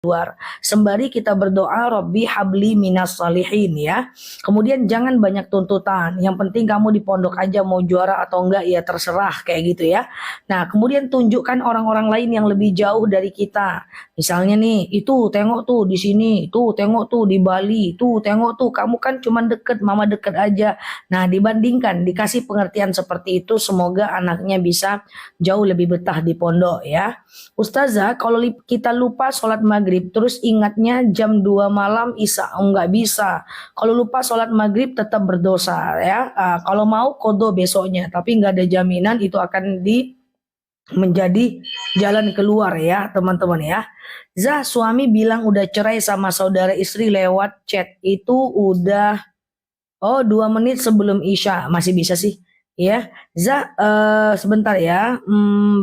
luar. Sembari kita berdoa, Robbi habli minas salihin ya. Kemudian jangan banyak tuntutan. Yang penting kamu di pondok aja, mau juara atau enggak ya terserah kayak gitu ya. Nah, kemudian tunjukkan orang-orang lain yang lebih jauh dari kita. Misalnya nih, itu tengok tuh di sini, tuh tengok tuh di Bali, tuh tengok tuh kamu kan cuman deket, mama deket aja. Nah, dibandingkan, dikasih pengertian seperti itu, semoga anaknya bisa jauh lebih betah di pondok ya. Ustazah, kalau kita lupa sholat maghrib, terus ingatnya jam 2 malam Isya, nggak bisa. Kalau lupa sholat maghrib tetap berdosa ya. Kalau mau kodo besoknya, tapi nggak ada jaminan itu akan menjadi jalan keluar ya teman-teman ya. Zah, suami bilang udah cerai sama saudara istri lewat chat. Itu udah 2 menit sebelum Isya, masih bisa sih ya. Sebentar ya,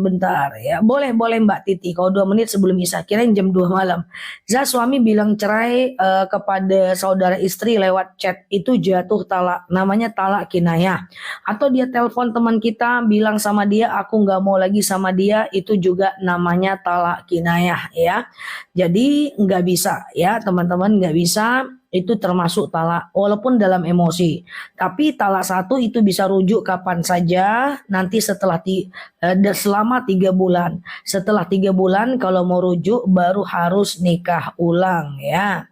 bentar ya, boleh boleh Mbak Titi, kalau 2 menit sebelum Isya, kirain jam 2 malam. Suami bilang cerai kepada saudara istri lewat chat, itu jatuh talak, namanya talak kinayah. Atau dia telepon teman kita bilang sama dia aku nggak mau lagi sama dia, itu juga namanya talak kinayah ya. Jadi nggak bisa ya teman-teman, nggak bisa, itu termasuk talak walaupun dalam emosi. Tapi talak satu itu bisa rujuk kapan saja, nanti selama 3 bulan. Setelah 3 bulan kalau mau rujuk baru harus nikah ulang ya.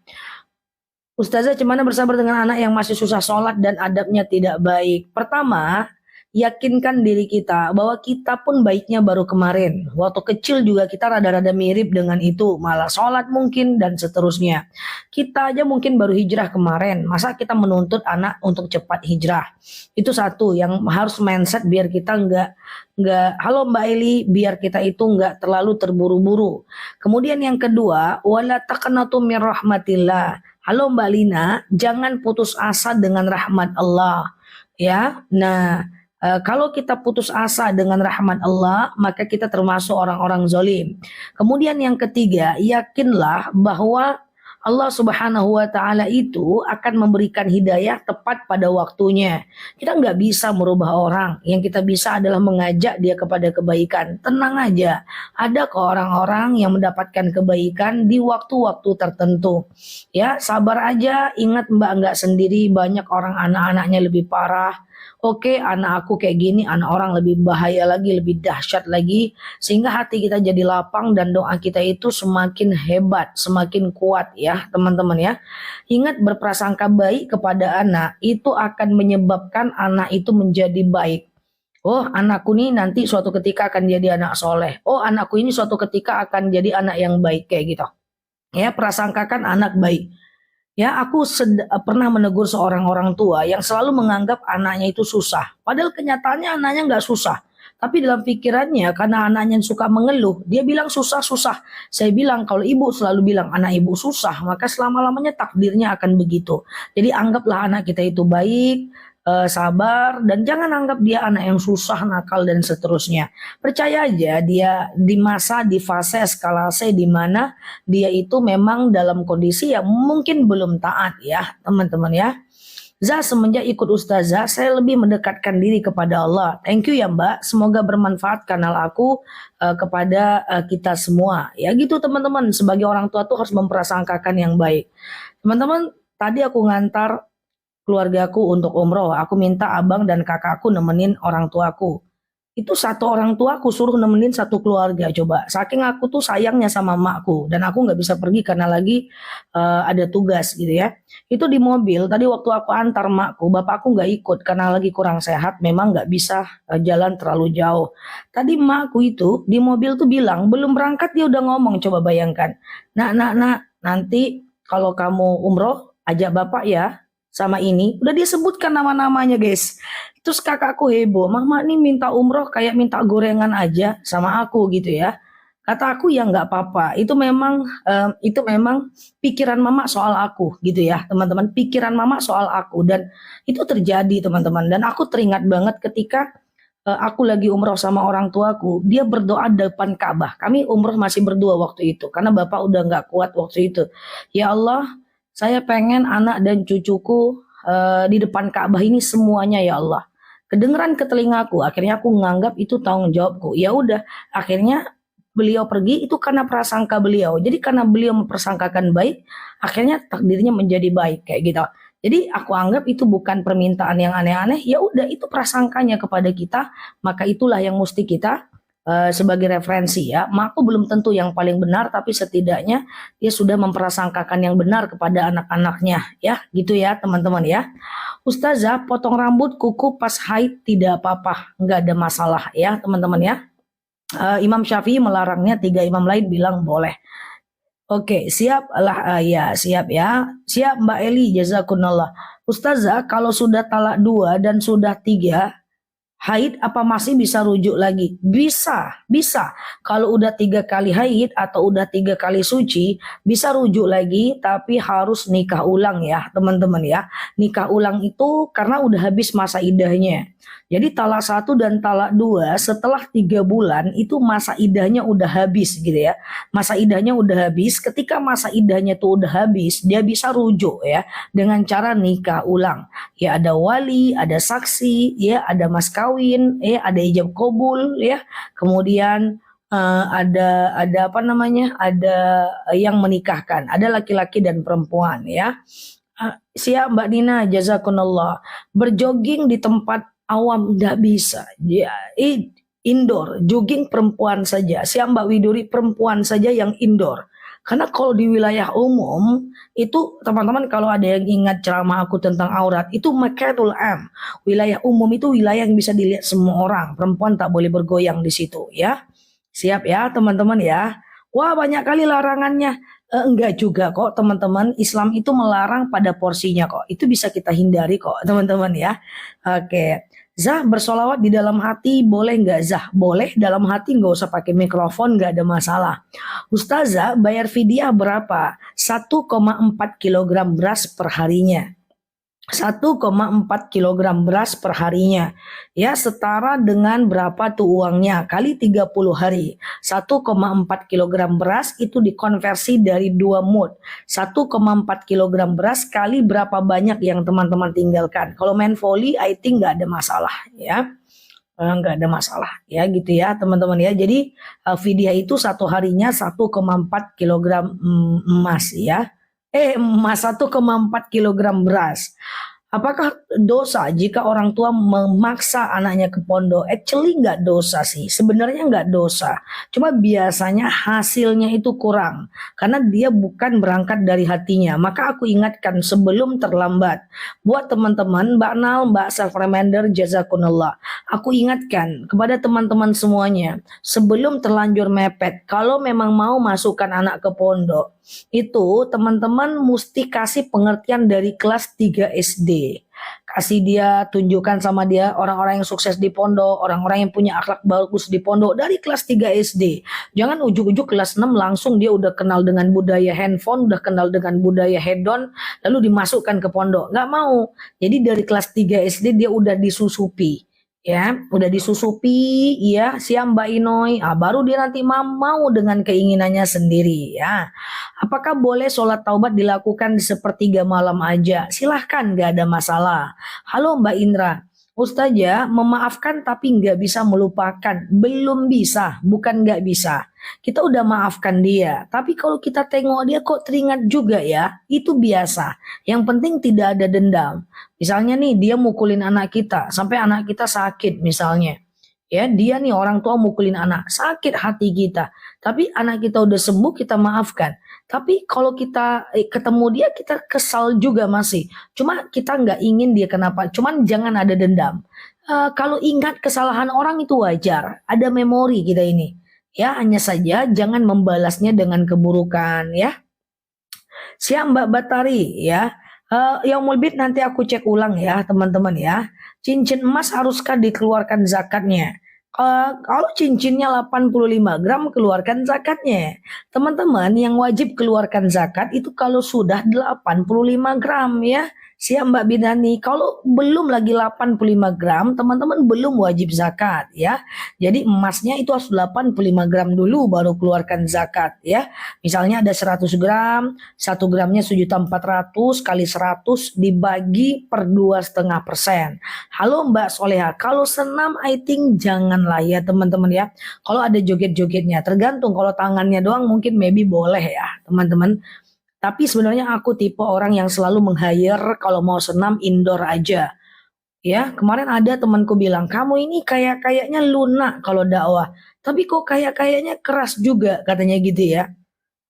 Ustazah, gimana bersabar dengan anak yang masih susah sholat dan adabnya tidak baik? Pertama, yakinkan diri kita bahwa kita pun baiknya baru kemarin. Waktu kecil juga kita rada-rada mirip dengan itu, malah sholat mungkin dan seterusnya. Kita aja mungkin baru hijrah kemarin, masa kita menuntut anak untuk cepat hijrah? Itu satu yang harus mindset biar kita nggak halo Mbak Eli, biar kita itu nggak terlalu terburu-buru. Kemudian yang kedua, wala taqnatu min rahmatillah. Halo Mbak Lina, jangan putus asa dengan rahmat Allah. Ya, nah kalau kita putus asa dengan rahmat Allah, maka kita termasuk orang-orang zolim. Kemudian yang ketiga, yakinlah bahwa Allah Subhanahu wa Ta'ala itu akan memberikan hidayah tepat pada waktunya. Kita nggak bisa merubah orang, yang kita bisa adalah mengajak dia kepada kebaikan. Tenang aja, ada kok orang-orang yang mendapatkan kebaikan di waktu-waktu tertentu. Ya, sabar aja, ingat Mbak nggak sendiri, banyak orang anak-anaknya lebih parah. Oke, anak aku kayak gini, anak orang lebih bahaya lagi, lebih dahsyat lagi. Sehingga hati kita jadi lapang dan doa kita itu semakin hebat, semakin kuat ya teman-teman ya. Ingat, berprasangka baik kepada anak itu akan menyebabkan anak itu menjadi baik. Oh, anakku ini nanti suatu ketika akan jadi anak soleh. Oh, anakku ini suatu ketika akan jadi anak yang baik kayak gitu. Ya, prasangkakan anak baik. Ya, aku pernah menegur seorang orang tua yang selalu menganggap anaknya itu susah. Padahal kenyataannya anaknya nggak susah. Tapi dalam pikirannya, karena anaknya suka mengeluh, dia bilang susah-susah. Saya bilang, kalau ibu selalu bilang anak ibu susah, maka selama-lamanya takdirnya akan begitu. Jadi anggaplah anak kita itu baik, sabar, dan jangan anggap dia anak yang susah, nakal, dan seterusnya. Percaya aja dia di fase eskalasi di mana dia itu memang dalam kondisi yang mungkin belum taat ya teman-teman ya. Semenjak ikut Ustazah, saya lebih mendekatkan diri kepada Allah. Thank you ya Mbak, semoga bermanfaat kanal aku kepada kita semua. Ya gitu teman-teman, sebagai orang tua tuh harus memprasangkakan yang baik. Teman-teman, tadi aku ngantar keluargaku untuk umroh, aku minta abang dan kakakku nemenin orang tuaku. Itu satu orang tuaku suruh nemenin satu keluarga, coba. Saking aku tuh sayangnya sama emakku, dan aku nggak bisa pergi karena lagi ada tugas gitu ya. Itu di mobil, tadi waktu aku antar emakku, bapakku nggak ikut karena lagi kurang sehat, memang nggak bisa jalan terlalu jauh. Tadi emakku itu di mobil tuh bilang, belum berangkat dia udah ngomong, coba bayangkan. Nak, nanti kalau kamu umroh, ajak bapak ya, sama ini, udah dia sebutkan nama-namanya guys. Terus kakakku heboh, mama nih minta umroh kayak minta gorengan aja sama aku gitu ya. Kata aku ya nggak apa-apa, itu memang pikiran mama soal aku gitu ya teman-teman, pikiran mama soal aku, dan itu terjadi teman-teman. Dan aku teringat banget ketika aku lagi umroh sama orang tuaku, dia berdoa depan Ka'bah. Kami umroh masih berdua waktu itu, karena bapak udah nggak kuat waktu itu. Ya Allah, saya pengen anak dan cucuku di depan Ka'bah ini semuanya ya Allah. Kedengeran ke telingaku, akhirnya aku menganggap itu tanggung jawabku. Ya udah, akhirnya beliau pergi itu karena prasangka beliau. Jadi karena beliau mempersangkakan baik, akhirnya takdirnya menjadi baik kayak gitu. Jadi aku anggap itu bukan permintaan yang aneh-aneh, ya udah itu prasangkanya kepada kita, maka itulah yang mesti kita sebagai referensi ya. Aku belum tentu yang paling benar, tapi setidaknya dia sudah memprasangkakan yang benar kepada anak-anaknya ya, gitu ya teman-teman ya. Ustazah, potong rambut kuku pas haid tidak apa-apa, nggak ada masalah ya teman-teman ya. Imam Syafi'i melarangnya, 3 imam lain bilang boleh. Oke, siap lah ya, siap ya. Siap Mbak Eli, jazakunallah. Ustazah, kalau sudah talak 2 dan sudah 3 haid apa masih bisa rujuk lagi? Bisa. Kalau udah 3 kali haid atau udah 3 kali suci, bisa rujuk lagi, tapi harus nikah ulang ya, teman-teman ya. Nikah ulang itu karena udah habis masa idahnya. Jadi talak 1 dan talak 2 setelah 3 bulan itu masa idahnya udah habis gitu ya. Masa idahnya udah habis, ketika masa idahnya tuh udah habis, dia bisa rujuk ya dengan cara nikah ulang. Ya ada wali, ada saksi, ya ada mas kawin, ya ada ijab kabul ya. Kemudian ada apa namanya? Ada yang menikahkan, ada laki-laki dan perempuan ya. Siap Mbak Nina, jazakunallah. Berjoging di tempat awam nggak bisa ya, indoor jogging perempuan saja. Siap Mbak Widuri, perempuan saja yang indoor. Karena kalau di wilayah umum itu teman-teman, kalau ada yang ingat ceramah aku tentang aurat, itu makatul am, wilayah umum itu wilayah yang bisa dilihat semua orang, perempuan tak boleh bergoyang di situ ya. Siap ya teman-teman ya. Wah banyak kali larangannya. Enggak juga kok teman-teman, Islam itu melarang pada porsinya kok, itu bisa kita hindari kok teman-teman ya. Oke. Zah, bersolawat di dalam hati boleh nggak Zah? Boleh, dalam hati nggak usah pakai mikrofon, nggak ada masalah. Ustazah, bayar fidyah berapa? 1,4 kilogram beras per harinya. 1,4 kilogram beras per harinya. Ya, setara dengan berapa tuh uangnya? Kali 30 hari. 1,4 kilogram beras itu dikonversi dari 2 mud. 1,4 kilogram beras kali berapa banyak yang teman-teman tinggalkan. Kalau main volley, I think nggak ada masalah ya. Nggak ada masalah ya gitu ya teman-teman ya. Jadi fidyah itu satu harinya 1,4 kilogram emas ya. Emas 1,4 kilogram beras. Apakah dosa jika orang tua memaksa anaknya ke pondok? Actually nggak dosa sih, sebenarnya nggak dosa. Cuma biasanya hasilnya itu kurang, karena dia bukan berangkat dari hatinya. Maka aku ingatkan sebelum terlambat. Buat teman-teman, Mbak Nal, Mbak Self Reminder, jazakunallah. Aku ingatkan kepada teman-teman semuanya, sebelum terlanjur mepet, kalau memang mau masukkan anak ke pondok, itu teman-teman mesti kasih pengertian dari kelas 3 SD. Kasih dia, tunjukkan sama dia orang-orang yang sukses di pondok, orang-orang yang punya akhlak bagus di pondok dari kelas 3 SD. Jangan ujuk-ujuk kelas 6 langsung dia udah kenal dengan budaya handphone, udah kenal dengan budaya hedon, lalu dimasukkan ke pondok. Nggak mau. Jadi dari kelas 3 SD dia udah disusupi. Ya, udah disusupi, ya, siap Mbak Inoy, baru dia nanti mau dengan keinginannya sendiri, ya. Apakah boleh sholat taubat dilakukan di sepertiga malam aja? Silahkan, gak ada masalah. Halo Mbak Indra, Ustazah, memaafkan tapi nggak bisa melupakan. Belum bisa, bukan nggak bisa. Kita udah maafkan dia, tapi kalau kita tengok dia kok teringat juga ya, itu biasa. Yang penting tidak ada dendam. Misalnya nih, dia mukulin anak kita, sampai anak kita sakit misalnya. Ya, dia nih orang tua mukulin anak, sakit hati kita. Tapi anak kita udah sembuh, kita maafkan. Tapi kalau kita ketemu dia, kita kesal juga masih. Cuma kita nggak ingin dia kenapa. Cuman jangan ada dendam. Kalau ingat kesalahan orang itu wajar. Ada memori kita ini. Ya, hanya saja jangan membalasnya dengan keburukan ya. Siap Mbak Batari ya. Yaumul Bid nanti aku cek ulang ya teman-teman ya. Cincin emas haruskah dikeluarkan zakatnya? Kalau cincinnya 85 gram keluarkan zakatnya. Teman-teman yang wajib keluarkan zakat itu kalau sudah 85 gram ya. Siap Mbak Binani, kalau belum lagi 85 gram, teman-teman belum wajib zakat ya. Jadi emasnya itu harus 85 gram dulu baru keluarkan zakat ya. Misalnya ada 100 gram, 1 gramnya 1.400 kali 100 dibagi per 2,5%. Halo Mbak Soleha, kalau senam I think janganlah ya teman-teman ya. Kalau ada joget-jogetnya, tergantung kalau tangannya doang mungkin maybe boleh ya teman-teman. Tapi sebenarnya aku tipe orang yang selalu meng-hire kalau mau senam indoor aja. Ya, kemarin ada temanku bilang, "Kamu ini kayaknya lunak kalau dakwah. Tapi kok kayaknya keras juga," katanya gitu ya.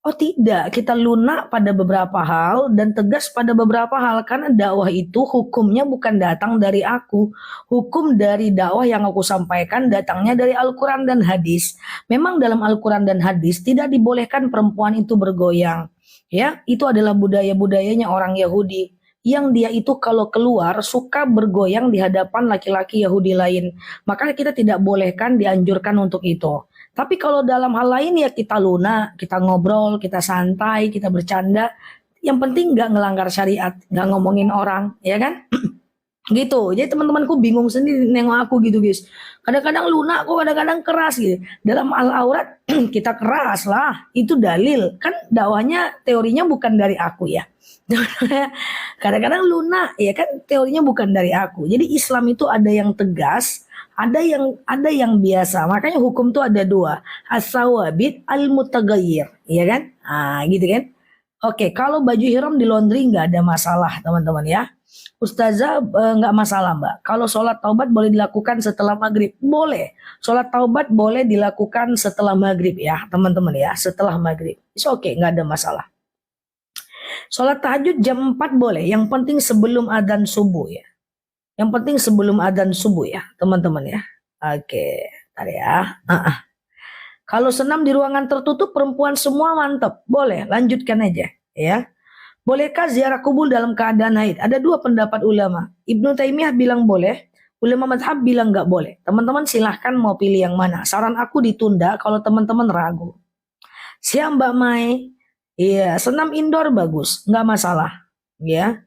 Oh tidak, kita lunak pada beberapa hal dan tegas pada beberapa hal karena dakwah itu hukumnya bukan datang dari aku. Hukum dari dakwah yang aku sampaikan datangnya dari Al-Quran dan hadis. Memang dalam Al-Quran dan hadis tidak dibolehkan perempuan itu bergoyang. Ya, itu adalah budaya-budayanya orang Yahudi. Yang dia itu kalau keluar suka bergoyang di hadapan laki-laki Yahudi lain. Maka kita tidak bolehkan, dianjurkan untuk itu. Tapi kalau dalam hal lain ya kita lunak, kita ngobrol, kita santai, kita bercanda. Yang penting nggak ngelanggar syariat, nggak ngomongin orang, ya kan? Gitu. Jadi teman-temanku bingung sendiri nengok aku gitu guys. Kadang-kadang lunak kok, kadang-kadang keras gitu. Dalam al-aurat kita keras lah, itu dalil. Kan dakwahnya teorinya bukan dari aku ya. Kadang-kadang lunak ya kan teorinya bukan dari aku. Jadi Islam itu ada yang tegas, ada yang biasa. Makanya hukum tuh ada dua, as-sawabit al-mutaghayyir, ya kan? Gitu kan? Oke, kalau baju ihram di laundry nggak ada masalah, teman-teman ya. Ustazah nggak masalah Mbak. Kalau sholat taubat boleh dilakukan setelah maghrib, boleh. Sholat taubat boleh dilakukan setelah maghrib ya, teman-teman ya. Setelah maghrib, oke, nggak ada masalah. Sholat tahajud jam 4 boleh. Yang penting sebelum adzan subuh ya. Yang penting sebelum adzan subuh ya, teman-teman ya. Oke, bentar ya. Kalau senam di ruangan tertutup perempuan semua mantap, boleh, lanjutkan aja ya. Bolehkah ziarah kubur dalam keadaan haid? Ada dua pendapat ulama. Ibnu Taimiyah bilang boleh, ulama madhab bilang nggak boleh. Teman-teman silahkan mau pilih yang mana. Saran aku ditunda kalau teman-teman ragu. Siap Mbak Mai. Iya, senam indoor bagus, nggak masalah. Ya.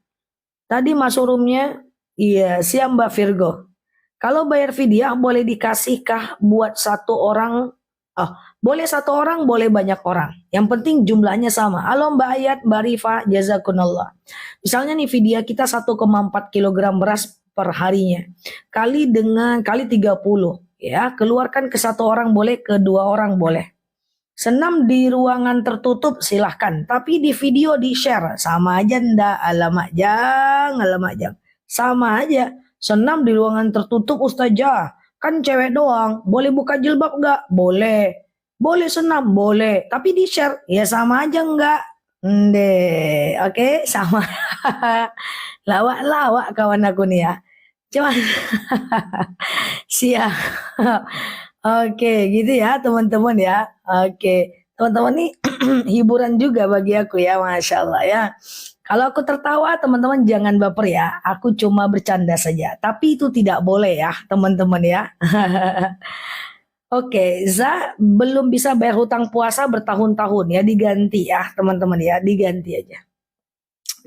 Tadi masuk roomnya. Iya, siap Mbak Virgo. Kalau bayar fidyah boleh dikasihkah buat satu orang? Oh, boleh satu orang, boleh banyak orang. Yang penting jumlahnya sama. Halo Mbak Ayat, Mbak Rifa, jazakunallah. Misalnya nih fidyah kita 1,4 kilogram beras per harinya. Kali 30. Ya, keluarkan ke satu orang boleh, ke dua orang boleh. Senam di ruangan tertutup silahkan. Tapi di video di share. Sama aja ndak, alamak jang. Sama aja, senam di ruangan tertutup Ustazah, kan cewek doang, boleh buka jilbab nggak? Boleh. Boleh senam, boleh. Tapi di share, ya sama aja nggak? Oke, sama. Lawak-lawak kawan aku nih ya. Cuma, siap. Oke, gitu ya teman-teman ya. Oke, teman-teman nih hiburan juga bagi aku ya, Masya Allah ya. Kalau aku tertawa, teman-teman jangan baper ya. Aku cuma bercanda saja. Tapi itu tidak boleh ya, teman-teman ya. Oke, belum bisa bayar hutang puasa bertahun-tahun ya. Diganti ya, teman-teman ya. Diganti aja.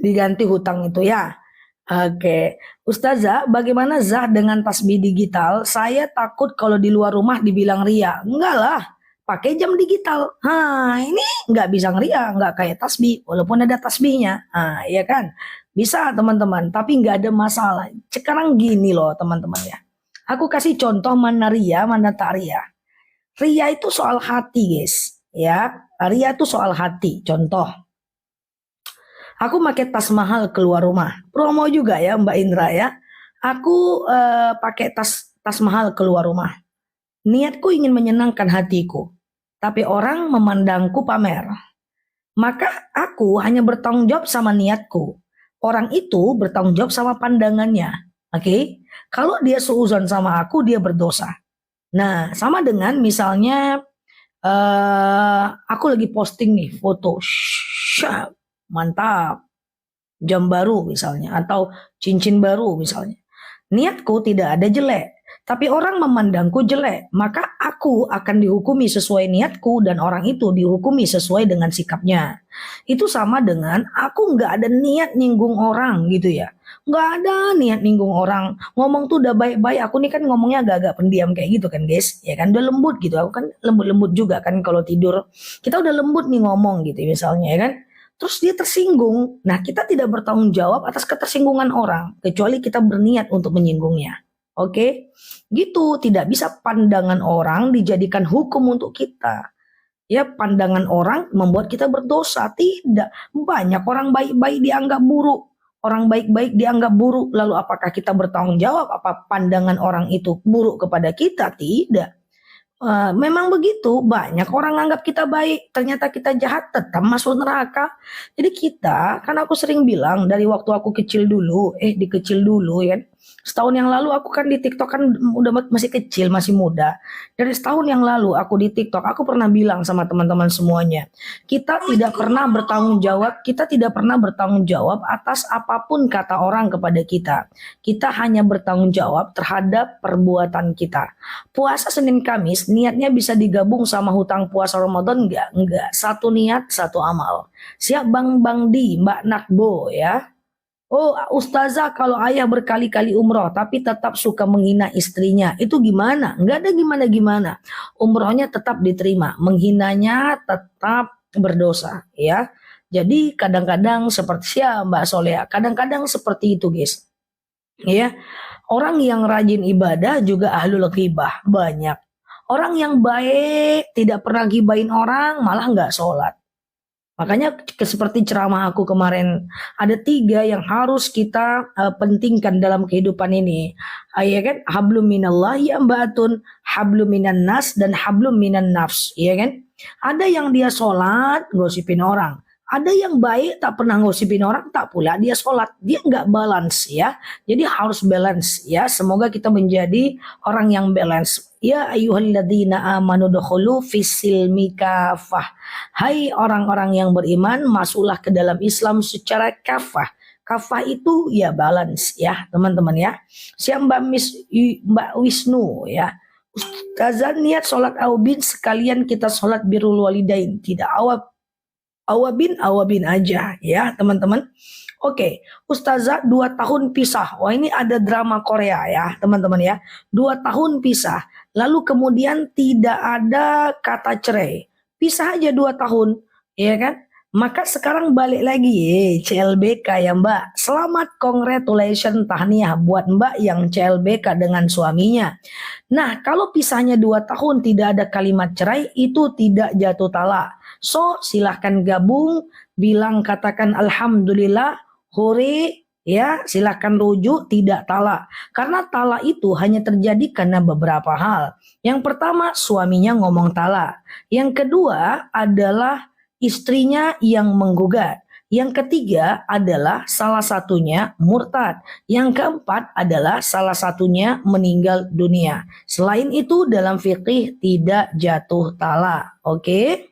Diganti hutang itu ya. Oke, Ustazah, bagaimana Zah dengan tasbih digital? Saya takut kalau di luar rumah dibilang ria. Enggak lah. Pakai jam digital. Ini nggak bisa ngeria, nggak kayak tasbih, walaupun ada tasbihnya. Ya kan? Bisa teman-teman, tapi nggak ada masalah. Sekarang gini loh teman-teman ya. Aku kasih contoh mana ria, mana tak ria. Ria itu soal hati guys. Ya, ria itu soal hati. Contoh. Aku pakai tas mahal keluar rumah. Promo juga ya Mbak Indra ya. Aku pakai tas mahal keluar rumah. Niatku ingin menyenangkan hatiku. Tapi orang memandangku pamer. Maka aku hanya bertanggung jawab sama niatku. Orang itu bertanggung jawab sama pandangannya. Oke? Kalau dia suuzon sama aku, dia berdosa. Nah, sama dengan misalnya aku lagi posting nih foto. Mantap. Jam baru misalnya. Atau cincin baru misalnya. Niatku tidak ada jelek. Tapi orang memandangku jelek, maka aku akan dihukumi sesuai niatku dan orang itu dihukumi sesuai dengan sikapnya. Itu sama dengan aku nggak ada niat nyinggung orang gitu ya. Nggak ada niat nyinggung orang. Ngomong tuh udah baik-baik. Aku nih kan ngomongnya agak-agak pendiam kayak gitu kan guys. Ya kan udah lembut gitu. Aku kan lembut-lembut juga kan kalau tidur. Kita udah lembut nih ngomong gitu misalnya ya kan. Terus dia tersinggung. Nah kita tidak bertanggung jawab atas ketersinggungan orang. Kecuali kita berniat untuk menyinggungnya. Oke, gitu. Tidak bisa pandangan orang dijadikan hukum untuk kita. Ya, pandangan orang membuat kita berdosa. Tidak. Banyak orang baik-baik dianggap buruk. Orang baik-baik dianggap buruk. Lalu apakah kita bertanggung jawab? Apa pandangan orang itu buruk kepada kita? Tidak. Memang begitu, banyak orang anggap kita baik, ternyata kita jahat, tetap masuk neraka. Jadi kita, kan aku sering bilang dari waktu aku kecil dulu, di kecil dulu ya. Setahun yang lalu aku kan di TikTok kan udah masih kecil, masih muda. Dari setahun yang lalu aku di TikTok, aku pernah bilang sama teman-teman semuanya, kita tidak pernah bertanggung jawab atas apapun kata orang kepada kita. Kita hanya bertanggung jawab terhadap perbuatan kita. Puasa Senin Kamis niatnya bisa digabung sama hutang puasa Ramadan enggak? Enggak. Satu niat, satu amal. Siap Bang Di, Mbak Nakbo ya. Oh, Ustazah kalau ayah berkali-kali umroh tapi tetap suka menghina istrinya, itu gimana? Enggak ada gimana-gimana. Umrohnya tetap diterima, menghinanya tetap berdosa ya. Jadi kadang-kadang seperti ya Mbak Solea, kadang-kadang seperti itu guys. Ya, orang yang rajin ibadah juga ahlul ghibah banyak. Orang yang baik tidak pernah gibain orang malah nggak sholat. Makanya seperti ceramah aku kemarin, ada 3 yang harus kita pentingkan dalam kehidupan ini. Ya kan? Hablum minallahi ambatun, hablum minan nas, dan hablum minan nafs. Ya kan? Ada yang dia sholat, gosipin orang. Ada yang baik tak pernah ngosipin orang, tak pula dia sholat. Dia nggak balance ya. Jadi harus balance ya. Semoga kita menjadi orang yang balance. Ya ayyuhalladzina amanu dukhulu fis-silmi kafah. Hai orang-orang yang beriman, masuklah ke dalam Islam secara kafah. Kafah itu ya balance ya teman-teman ya. Siap Mbak Wisnu ya. Ustazah niat sholat awbin sekalian kita sholat birrul walidain. Tidak awabin aja ya teman-teman. Oke, Ustazah 2 tahun pisah. Wah ini ada drama Korea ya teman-teman ya. 2 tahun pisah. Lalu kemudian tidak ada kata cerai. Pisah aja 2 tahun. Ya kan? Maka sekarang balik lagi CLBK ya Mbak. Selamat congratulations tahniah buat Mbak yang CLBK dengan suaminya. Nah kalau pisahnya 2 tahun tidak ada kalimat cerai itu tidak jatuh talak. So silahkan gabung, bilang katakan alhamdulillah, hore ya silahkan rujuk tidak talak. Karena talak itu hanya terjadi karena beberapa hal. Yang pertama suaminya ngomong talak. Yang kedua adalah istrinya yang menggugat. Yang ketiga adalah salah satunya murtad. Yang keempat adalah salah satunya meninggal dunia. Selain itu dalam fikih tidak jatuh talak. Oke?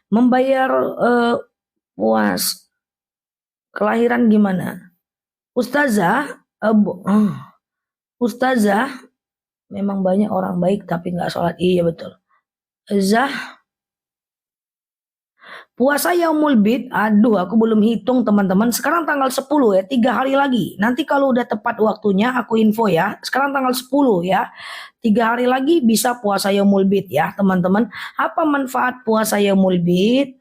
Membayar puas kelahiran gimana? Ustazah, Ustazah memang banyak orang baik tapi nggak sholat. Iya betul. Zah, puasa Yaumul Bid, aduh aku belum hitung teman-teman. Sekarang tanggal 10 ya, 3 hari lagi. Nanti kalau udah tepat waktunya aku info ya. Sekarang tanggal 10 ya. 3 hari lagi bisa puasa Yaumul Bid ya teman-teman. Apa manfaat puasa Yaumul Bid?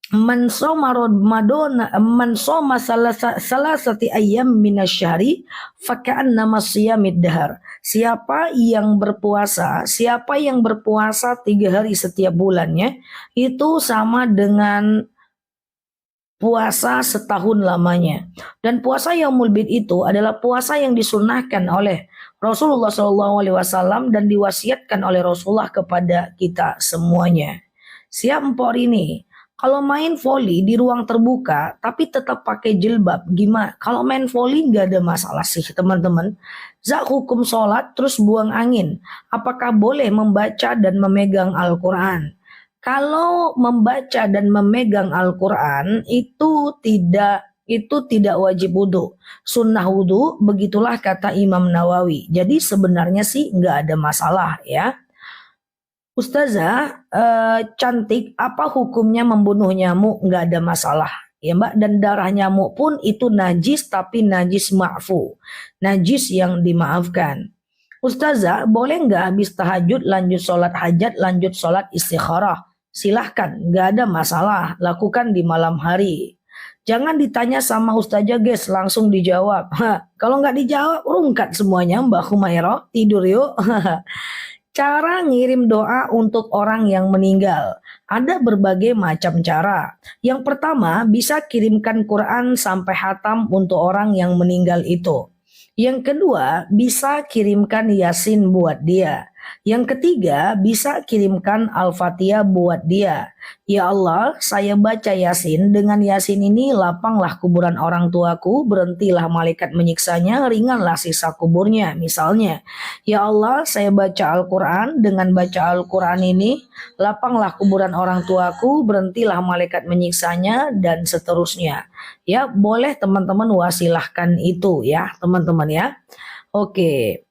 Man soma Ramadan, man soma salasati ayyam minasyahri faka'annama siyamid dahar. Siapa yang berpuasa 3 hari setiap bulannya itu sama dengan puasa setahun lamanya. Dan puasa Yaumul Bid itu adalah puasa yang disunahkan oleh Rasulullah SAW dan diwasiatkan oleh Rasulullah kepada kita semuanya. Siap empor ini. Kalau main voli di ruang terbuka tapi tetap pakai jilbab gimana? Kalau main voli nggak ada masalah sih teman-teman. Zak hukum sholat terus buang angin. Apakah boleh membaca dan memegang Al-Quran? Kalau membaca dan memegang Al-Quran itu tidak itu tidak wajib wudhu. Sunnah wudhu, begitulah kata Imam Nawawi. Jadi sebenarnya sih nggak ada masalah ya. Ustazah, cantik, apa hukumnya membunuh nyamuk? Nggak ada masalah. Ya Mbak, dan darah nyamuk pun itu najis, tapi najis ma'fu. Najis yang dimaafkan. Ustazah, boleh nggak habis tahajud lanjut sholat hajat, lanjut sholat istikharah? Silahkan, nggak ada masalah. Lakukan di malam hari. Jangan ditanya sama Ustazah guys, langsung dijawab. Kalau nggak dijawab, rungkat semuanya Mbak Humairah, tidur yuk. Cara ngirim doa untuk orang yang meninggal. Ada berbagai macam cara. Yang pertama, bisa kirimkan Quran sampai hatam untuk orang yang meninggal itu. Yang kedua, bisa kirimkan Yasin buat dia. Yang ketiga, bisa kirimkan Al-Fatihah buat dia. Ya Allah, saya baca Yasin. Dengan Yasin ini lapanglah kuburan orang tuaku, berhentilah malaikat menyiksanya, ringanlah sisa kuburnya. Misalnya, ya Allah, saya baca Al-Quran. Dengan baca Al-Quran ini, lapanglah kuburan orang tuaku, berhentilah malaikat menyiksanya, dan seterusnya. Ya, boleh teman-teman wasilahkan itu ya, teman-teman ya. Oke.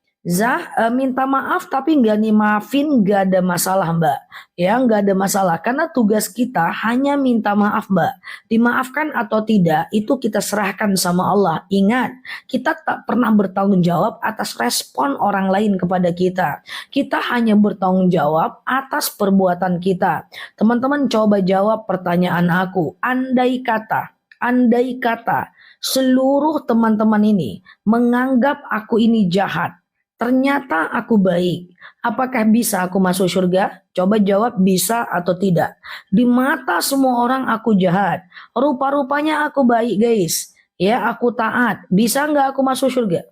Minta maaf tapi nggak dimaafin nggak ada masalah Mbak. Ya nggak ada masalah karena tugas kita hanya minta maaf Mbak. Dimaafkan atau tidak itu kita serahkan sama Allah. Ingat, kita tak pernah bertanggung jawab atas respon orang lain kepada kita. Kita hanya bertanggung jawab atas perbuatan kita. Teman-teman coba jawab pertanyaan aku. Andai kata seluruh teman-teman ini menganggap aku ini jahat. Ternyata aku baik. Apakah bisa aku masuk surga? Coba jawab bisa atau tidak. Di mata semua orang aku jahat. Rupa-rupanya aku baik guys. Ya aku taat. Bisa nggak aku masuk surga?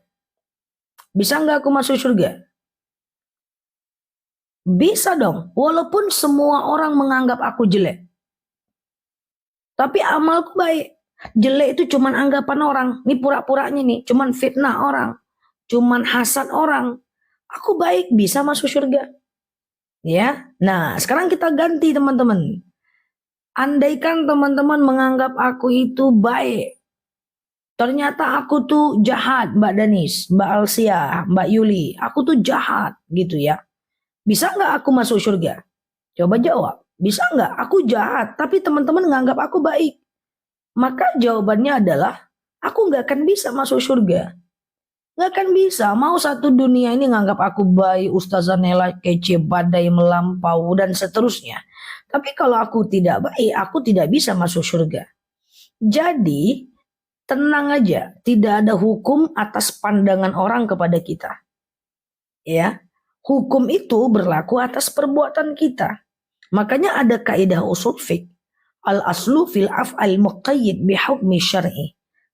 Bisa nggak aku masuk surga? Bisa dong. Walaupun semua orang menganggap aku jelek. Tapi amalku baik. Jelek itu cuman anggapan orang. Ini pura-puranya nih. Cuman fitnah orang. Cuman hasad orang. Aku baik bisa masuk surga. Ya. Nah, sekarang kita ganti teman-teman. Andaikan teman-teman menganggap aku itu baik. Ternyata aku tuh jahat, Mbak Danis, Mbak Alsia, Mbak Yuli. Aku tuh jahat gitu ya. Bisa nggak aku masuk surga? Coba jawab. Bisa nggak? Aku jahat, tapi teman-teman menganggap aku baik. Maka jawabannya adalah aku nggak akan bisa masuk surga. Nggak akan bisa. Mau satu dunia ini nganggap aku baik, Ustazah Nela kece, badai melampau, dan seterusnya. Tapi kalau aku tidak baik, aku tidak bisa masuk surga. Jadi, tenang aja. Tidak ada hukum atas pandangan orang kepada kita. Ya, hukum itu berlaku atas perbuatan kita. Makanya ada kaidah usul fiqh. Al-aslu fil af'al muqayyid bihukmi syar'i.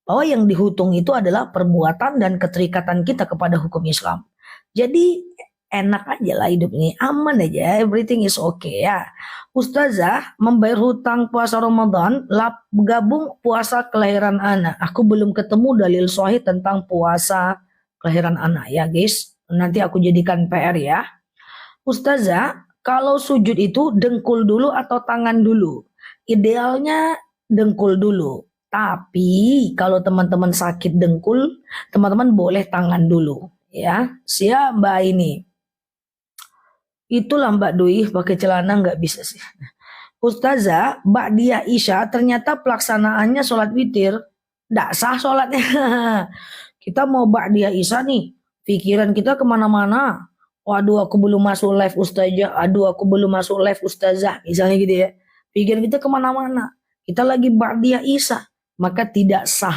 Bahwa yang dihitung itu adalah perbuatan dan keterikatan kita kepada hukum Islam. Jadi enak aja lah hidup ini, aman aja, everything is okay ya. Ustazah, membayar hutang puasa Ramadan, gabung puasa kelahiran anak. Aku belum ketemu dalil sahih tentang puasa kelahiran anak ya guys. Nanti aku jadikan PR ya. Ustazah, kalau sujud itu dengkul dulu atau tangan dulu? Idealnya dengkul dulu. Tapi kalau teman-teman sakit dengkul, teman-teman boleh tangan dulu. Ya, siap Mbak ini. Itulah Mbak Dwi pakai celana nggak bisa sih. Ustazah, Mbak Dia Isya ternyata pelaksanaannya sholat witir. Nggak sah sholatnya. Kita mau Mbak Dia Isya nih. Pikiran kita kemana-mana. Waduh aku belum masuk live Ustazah. Aduh aku belum masuk live Ustazah. Misalnya gitu ya. Pikiran kita kemana-mana. Kita lagi Ba'diyah Isya. Maka tidak sah.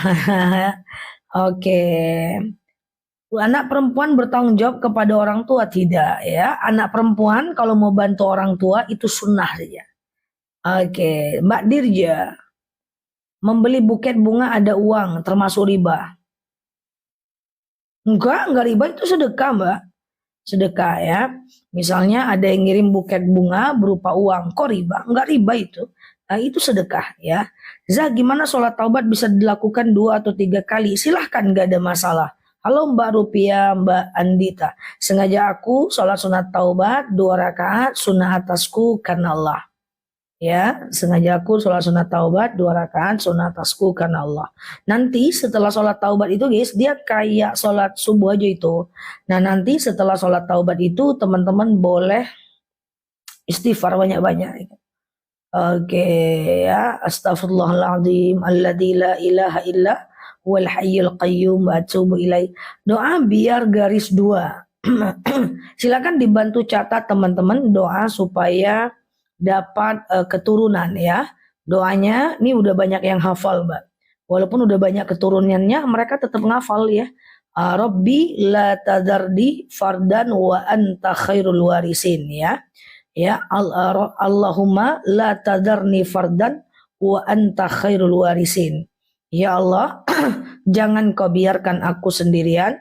Oke. Anak perempuan bertanggung jawab kepada orang tua tidak ya. Anak perempuan kalau mau bantu orang tua itu sunnah saja. Oke. Mbak Dirja. Membeli buket bunga ada uang termasuk riba. Enggak riba itu sedekah Mbak. Sedekah ya. Misalnya ada yang ngirim buket bunga berupa uang. Kok riba? Enggak riba itu. Nah, itu sedekah ya. Gimana sholat taubat bisa dilakukan 2 atau 3 kali? Silahkan, gak ada masalah. Halo Mbak Rupiah, Mbak Andita. Sengaja aku sholat sunat taubat 2 rakaat, sunnah atasku karena Allah. Ya, sengaja aku sholat sunat taubat 2 rakaat sunat tasku karena Allah. Nanti setelah sholat taubat itu guys, dia kayak sholat subuh aja itu. Nah nanti setelah sholat taubat itu teman-teman boleh istighfar banyak-banyak. Oke ya, astagfirullahaladzim alladzi la ilaha illa wal hayyul qayyum wa atubu ilaih. Doa biar garis 2. Silakan dibantu catat teman-teman doa supaya dapat keturunan ya. Doanya ini udah banyak yang hafal, Mbak. Walaupun udah banyak keturunannya, mereka tetap ngafal ya. Rabbi la tadardi fardan wa anta khairul warisin ya. Ya, Allahumma la tadarni fardan wa anta khairul warisin. Ya Allah, jangan kau biarkan aku sendirian.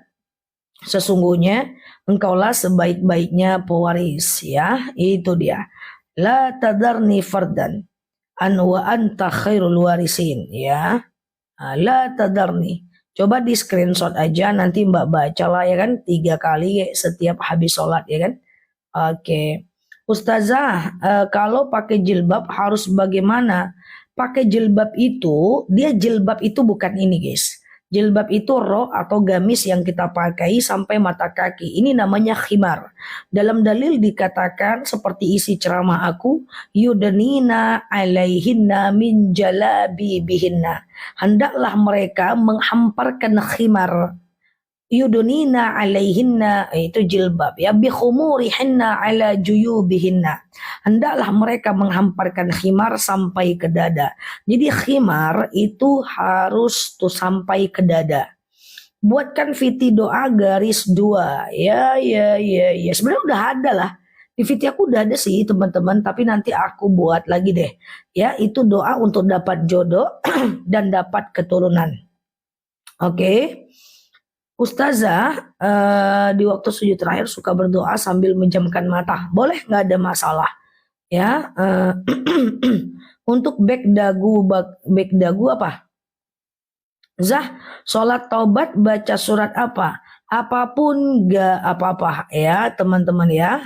Sesungguhnya engkaulah sebaik-baiknya pewaris ya. Itu dia. La tadarni fardan an wa anta khairul warisin ya. La tadarni. Coba di screenshot aja nanti Mbak baca lah ya kan 3 kali setiap habis sholat ya kan. Oke. Ustazah, kalau pakai jilbab harus bagaimana? Pakai jilbab itu, dia jilbab itu bukan ini guys. Jilbab itu rok atau gamis yang kita pakai sampai mata kaki. Ini namanya khimar. Dalam dalil dikatakan seperti isi ceramah aku, yudanina alaihinna min jalabi bihinna. Hendaklah mereka menghamparkan khimar. Yudunina alaihinna itu jilbab ya bi khumurihinna ala juyubihinna. Hendaklah mereka menghamparkan khimar sampai ke dada. Jadi khimar itu harus tuh sampai ke dada. Buatkan fiti doa garis 2. Ya. Sebenarnya udah ada lah. Di fiti aku udah ada sih teman-teman, tapi nanti aku buat lagi deh. Ya, itu doa untuk dapat jodoh dan dapat keturunan. Oke. Ustazah di waktu sujud terakhir suka berdoa sambil menjamkan mata. Boleh, nggak ada masalah. Ya, untuk back dagu apa? Zah, sholat taubat baca surat apa? Apapun nggak apa-apa ya teman-teman ya.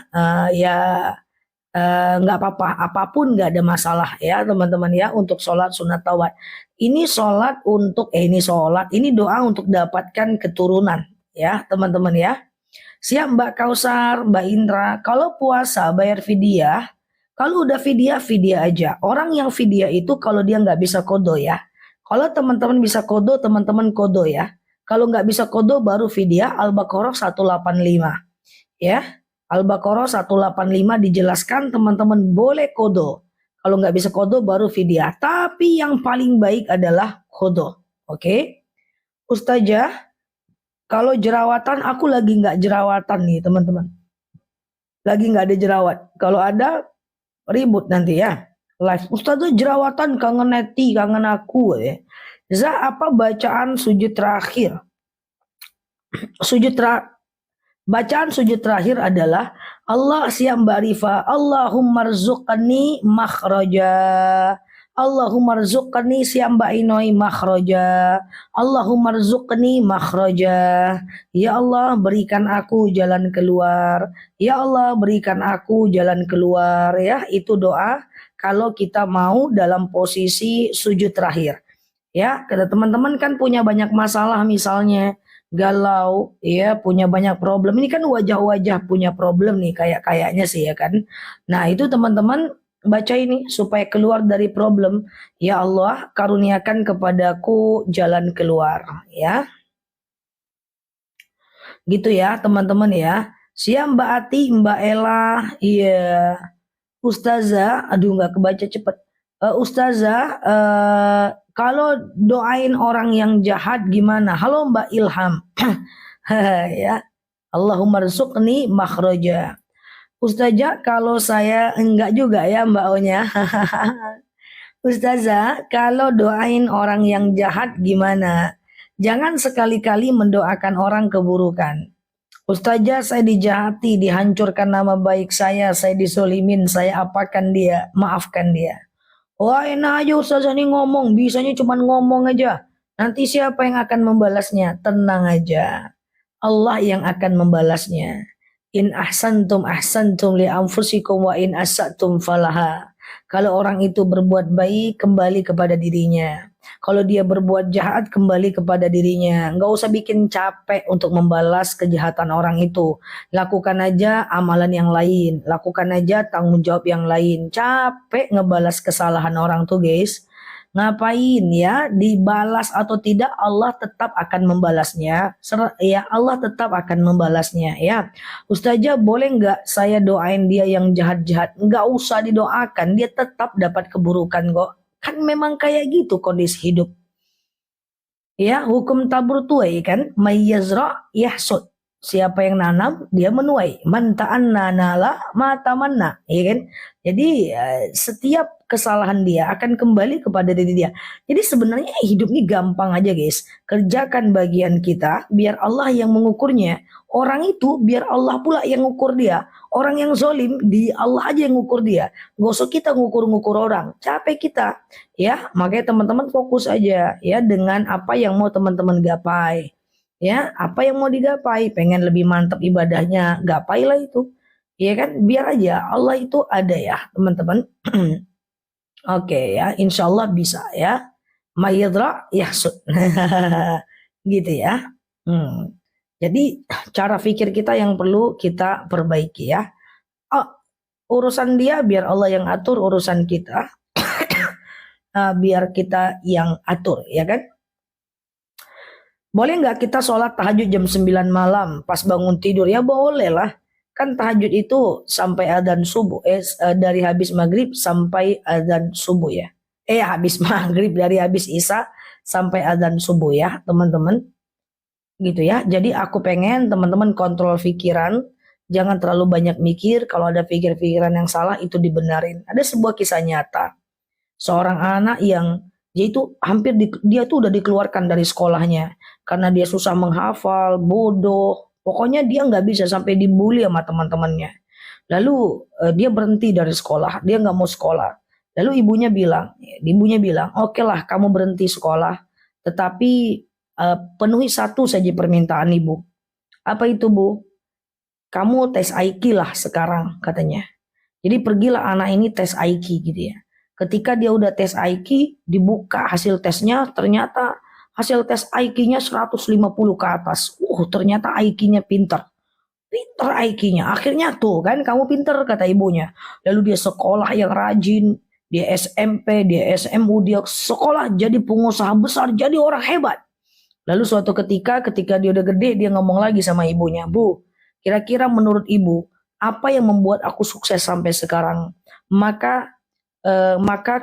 Nggak apa-apa, apapun nggak ada masalah ya teman-teman ya untuk sholat sunat taubat. Ini sholat untuk ini doa untuk dapatkan keturunan ya teman-teman ya. Siap Mbak Kausar, Mbak Indra. Kalau puasa bayar fidyah, kalau udah fidyah aja. Orang yang fidyah itu kalau dia nggak bisa kodo ya. Kalau teman-teman bisa kodo, teman-teman kodo ya. Kalau nggak bisa kodo baru fidyah. Al-Baqarah 185 ya. Al-Baqarah 185 dijelaskan teman-teman boleh kodo. Kalau nggak bisa kodo baru fidyah. Tapi yang paling baik adalah kodo. Oke. Ustazah, kalau jerawatan aku lagi nggak jerawatan nih teman-teman. Lagi nggak ada jerawat. Kalau ada ribut nanti ya. Live. Ustazah jerawatan kangen neti, kangen aku ya. Apa bacaan sujud terakhir? Bacaan sujud terakhir adalah Allah siap Mbak Rifa. Allahumma rzuqni makhraja. Allahumma rzuqni siap Mbak Inoi makhraja. Allahumma rzuqni makhraja. Ya Allah berikan aku jalan keluar. Ya Allah berikan aku jalan keluar ya. Itu doa kalau kita mau dalam posisi sujud terakhir. Ya, kata teman-teman kan punya banyak masalah misalnya galau ya punya banyak problem ini kan wajah-wajah punya problem nih kayaknya sih ya kan. Nah itu teman-teman baca ini supaya keluar dari problem. Ya Allah karuniakan kepadaku jalan keluar ya. Gitu ya teman-teman ya. Siap Mbak Ati, Mbak Ella, iya. Ustazah, aduh nggak kebaca cepet. Ustazah, kalau doain orang yang jahat gimana? Halo Mbak Ilham. Ya. Allahumma rzuqni makhraja. Ustazah, kalau saya enggak juga ya Mbak Onya. Ustazah, kalau doain orang yang jahat gimana? Jangan sekali-kali mendoakan orang keburukan. Ustazah, saya dijahati, dihancurkan nama baik saya disolimin, saya apakan dia, maafkan dia. Wah enak aja Ustazah nih ngomong, bisanya cuma ngomong aja. Nanti siapa yang akan membalasnya? Tenang aja. Allah yang akan membalasnya. In ahsantum li anfusikum wa in asatum falaha. Kalau orang itu berbuat baik, kembali kepada dirinya. Kalau dia berbuat jahat, kembali kepada dirinya. Nggak usah bikin capek untuk membalas kejahatan orang itu. Lakukan aja amalan yang lain. Lakukan aja tanggung jawab yang lain. Capek ngebalas kesalahan orang tuh guys. Ngapain ya, dibalas atau tidak Allah tetap akan membalasnya. Ya Allah tetap akan membalasnya ya. Ustazah boleh nggak saya doain dia yang jahat-jahat? Nggak usah didoakan, dia tetap dapat keburukan kok. Kan memang kayak gitu kondisi hidup. Ya, hukum tabur tuai kan, mayyazra yahsud. Siapa yang nanam, dia menuai. Man ta'anna nala ma tamanna, ya kan? Jadi setiap kesalahan dia akan kembali kepada diri dia. Jadi sebenarnya hidup ini gampang aja guys. Kerjakan bagian kita, biar Allah yang mengukurnya. Orang itu biar Allah pula yang ngukur dia. Orang yang zolim, di Allah aja yang ngukur dia. Gak usah kita ngukur-ngukur orang. Capek kita. Ya, makanya teman-teman fokus aja ya dengan apa yang mau teman-teman gapai. Ya, apa yang mau digapai, pengen lebih mantap ibadahnya, gapailah itu. Ya kan, biar aja Allah itu ada ya, teman-teman. Oke ya, insya Allah bisa ya. Mayadra yahsud. Gitu ya. Jadi cara pikir kita yang perlu kita perbaiki ya. Oh, urusan dia biar Allah yang atur, urusan kita biar kita yang atur ya kan. Boleh nggak kita sholat tahajud jam 9 malam pas bangun tidur? Ya boleh lah. Kan tahajud itu sampai adzan subuh. Dari habis maghrib sampai adzan subuh ya. Habis maghrib, dari habis isya sampai adzan subuh ya teman-teman. Gitu ya. Jadi aku pengen teman-teman kontrol pikiran. Jangan terlalu banyak mikir. Kalau ada pikir-pikiran yang salah itu dibenarin. Ada sebuah kisah nyata. Seorang anak yang dia itu dia tuh udah dikeluarkan dari sekolahnya karena dia susah menghafal, bodoh. Pokoknya dia nggak bisa, sampai dibully sama teman-temannya. Lalu dia berhenti dari sekolah, dia nggak mau sekolah. Lalu ibunya bilang, oke lah kamu berhenti sekolah, tetapi penuhi satu saja permintaan ibu. Apa itu bu? Kamu tes IQ lah sekarang katanya. Jadi pergilah anak ini tes IQ gitu ya. Ketika dia udah tes IQ, dibuka hasil tesnya, ternyata hasil tes IQ-nya 150 ke atas. Ternyata IQ-nya pinter. Pinter IQ-nya. Akhirnya tuh kan kamu pinter kata ibunya. Lalu dia sekolah yang rajin, dia SMP, dia SMU, dia sekolah jadi pengusaha besar, jadi orang hebat. Lalu suatu ketika dia udah gede, dia ngomong lagi sama ibunya, Bu, kira-kira menurut ibu, apa yang membuat aku sukses sampai sekarang? Maka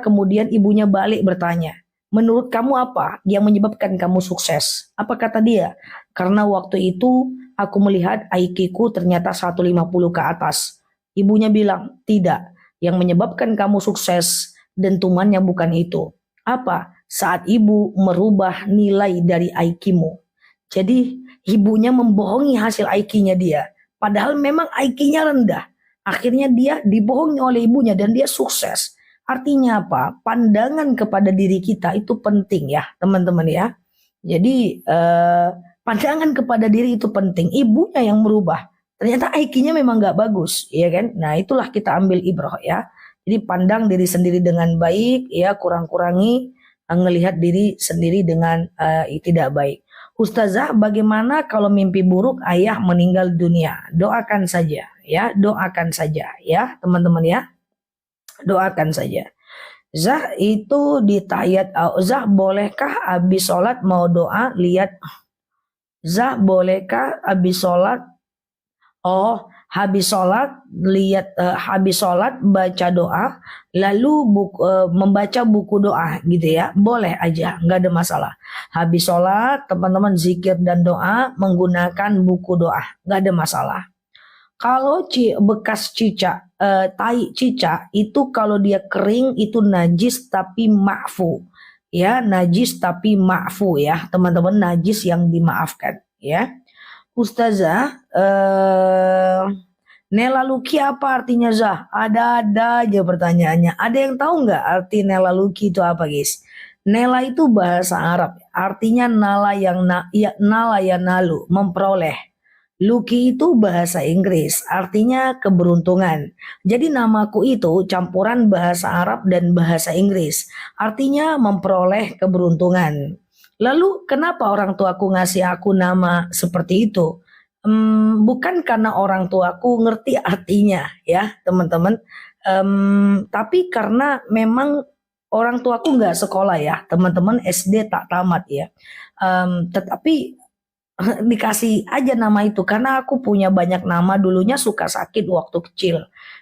kemudian ibunya balik bertanya, menurut kamu apa yang menyebabkan kamu sukses? Apa kata dia? Karena waktu itu aku melihat IQ-ku ternyata 150 ke atas. Ibunya bilang, tidak. Yang menyebabkan kamu sukses dentumannya bukan itu. Apa? Saat ibu merubah nilai dari IQ-mu. Jadi ibunya membohongi hasil IQ-nya dia. Padahal memang IQ-nya rendah. Akhirnya dia dibohongi oleh ibunya dan dia sukses. Artinya apa? Pandangan kepada diri kita itu penting ya teman-teman ya. Jadi pandangan kepada diri itu penting. Ibunya yang merubah. Ternyata IQ-nya memang gak bagus, ya kan? Nah itulah kita ambil ibrah ya. Jadi pandang diri sendiri dengan baik, ya kurang-kurangi ngelihat diri sendiri dengan tidak baik. Ustazah, bagaimana kalau mimpi buruk ayah meninggal dunia? Doakan saja ya, doakan saja ya teman-teman ya. Doakan saja. Zah itu di tahiyat Zah bolehkah habis sholat mau doa lihat Zah bolehkah habis sholat habis sholat baca doa lalu membaca buku doa gitu ya, boleh aja, nggak ada masalah. Habis sholat teman-teman zikir dan doa menggunakan buku doa, nggak ada masalah. Kalau bekas tai cicak itu kalau dia kering itu najis tapi ma'fu. Ya, najis tapi ma'fu ya, teman-teman, najis yang dimaafkan ya. Ustazah, Nela Luki apa artinya Zah? Ada aja pertanyaannya. Ada yang tahu nggak arti Nela Luki itu apa guys? Nela itu bahasa Arab, artinya nala yang nalu, memperoleh. Lucky itu bahasa Inggris, artinya keberuntungan. Jadi namaku itu campuran bahasa Arab dan bahasa Inggris, artinya memperoleh keberuntungan. Lalu kenapa orang tuaku ngasih aku nama seperti itu? Bukan karena orang tuaku ngerti artinya ya teman-teman, tapi karena memang orang tuaku nggak sekolah ya teman-teman, SD tak tamat ya. Tetapi dikasih aja nama itu karena aku punya banyak nama, dulunya suka sakit waktu kecil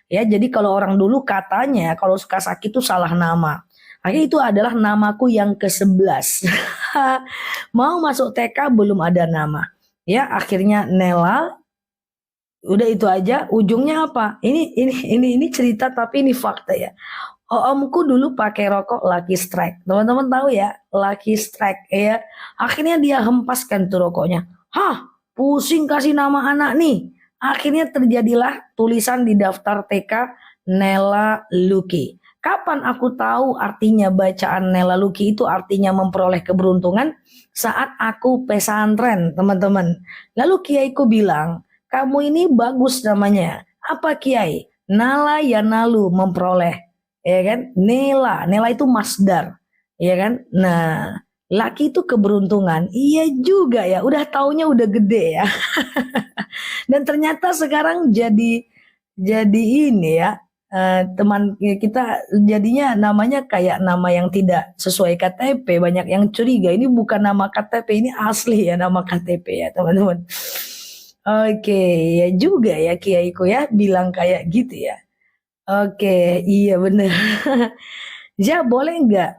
ya, jadi kalau orang dulu katanya kalau suka sakit itu salah nama. Akhirnya itu adalah namaku yang ke-11. Mau masuk TK belum ada nama ya, akhirnya Nela. Udah itu aja, ujungnya apa? Ini cerita tapi ini fakta ya. Omku dulu pakai rokok Lucky Strike. Teman-teman tahu ya, Lucky Strike ya. Akhirnya dia hempaskan tuh rokoknya. Hah, pusing kasih nama anak nih. Akhirnya terjadilah tulisan di daftar TK Nela Lucky. Kapan aku tahu artinya bacaan Nela Lucky itu artinya memperoleh keberuntungan? Saat aku pesantren, teman-teman. Lalu kiaiku bilang, kamu ini bagus namanya. Apa kiai? Nala ya nalu, memperoleh. Ya kan? Nela itu masdar. Ya kan? Nah, laki itu keberuntungan. Iya juga ya. Udah taunya udah gede ya. Dan ternyata sekarang jadi ini ya. Teman kita jadinya namanya kayak nama yang tidak sesuai KTP. Banyak yang curiga ini bukan nama KTP, ini asli ya nama KTP ya teman-teman. Oke, ya juga ya kiaiku ya bilang kayak gitu ya. Oke, iya bener. Ja, boleh nggak?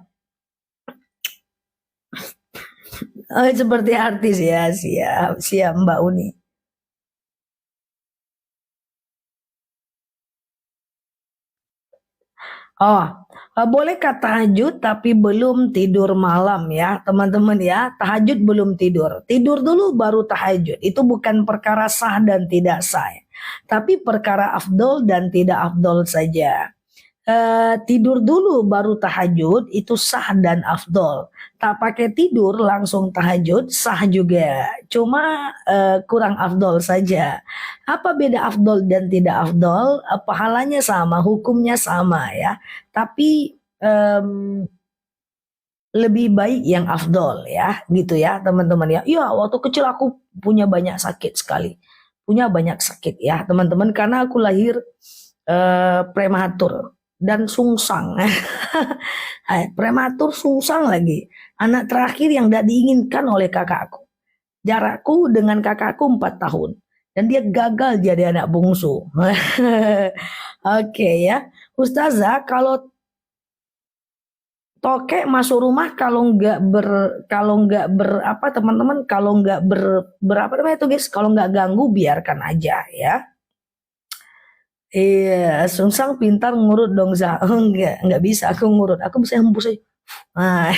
Oh, seperti artis ya, siap, siap Mbak Uni. Oh, bolehkah tahajud tapi belum tidur malam ya, teman-teman ya. Tahajud belum tidur. Tidur dulu baru tahajud. Itu bukan perkara sah dan tidak sah, ya. Tapi perkara afdol dan tidak afdol saja. Tidur dulu baru tahajud itu sah dan afdol. Tak pakai tidur langsung tahajud sah juga. Cuma kurang afdol saja. Apa beda afdol dan tidak afdol? Pahalanya sama, hukumnya sama ya. Tapi lebih baik yang afdol ya, gitu ya teman-teman ya. Iya, waktu kecil aku punya banyak sakit sekali. Punya banyak sakit ya teman-teman, karena aku lahir prematur dan sungsang. Prematur sungsang lagi. Anak terakhir yang tidak diinginkan oleh kakakku. Jarakku dengan kakakku 4 tahun. Dan dia gagal jadi anak bungsu. Oke ya. Ustazah, kalau tokek masuk rumah kalau nggak ber apa teman-teman, kalau nggak berapa namanya itu guys, kalau nggak ganggu biarkan aja ya. Iya, Sungsang pintar ngurut dong Za. Oh, enggak bisa aku ngurut. Aku bisa hembus aja. Nah,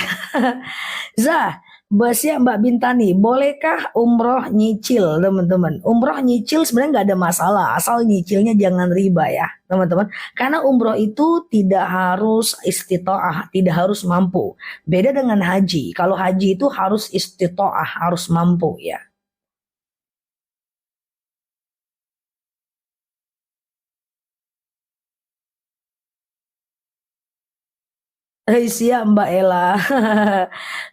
Za, Basya Mbak Bintani, bolehkah umroh nyicil teman-teman? Umroh nyicil sebenarnya nggak ada masalah, asal nyicilnya jangan riba ya teman-teman. Karena umroh itu tidak harus istitoah, tidak harus mampu. Beda dengan haji. Kalau haji itu harus istitoah, harus mampu ya. Siap Mbak Ella.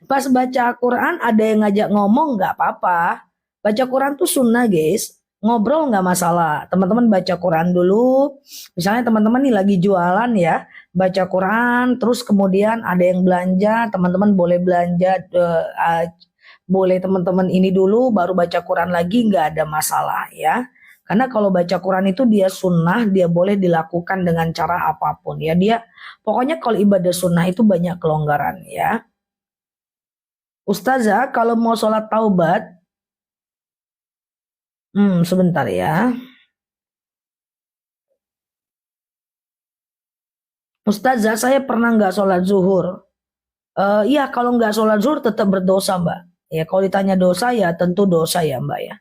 Pas baca Quran ada yang ngajak ngomong nggak apa-apa. Baca Quran tuh sunnah guys. Ngobrol nggak masalah. Teman-teman baca Quran dulu. Misalnya teman-teman nih lagi jualan ya. Baca Quran. Terus kemudian ada yang belanja. Teman-teman boleh belanja. Boleh teman-teman ini dulu. Baru baca Quran lagi nggak ada masalah ya. Karena kalau baca Quran itu dia sunnah, dia boleh dilakukan dengan cara apapun ya. Pokoknya kalau ibadah sunnah itu banyak kelonggaran ya. Ustazah, kalau mau sholat taubat, sebentar ya. Ustazah, saya pernah nggak sholat zuhur. Iya, kalau nggak sholat zuhur tetap berdosa Mbak. Ya, kalau ditanya dosa ya tentu dosa ya Mbak ya.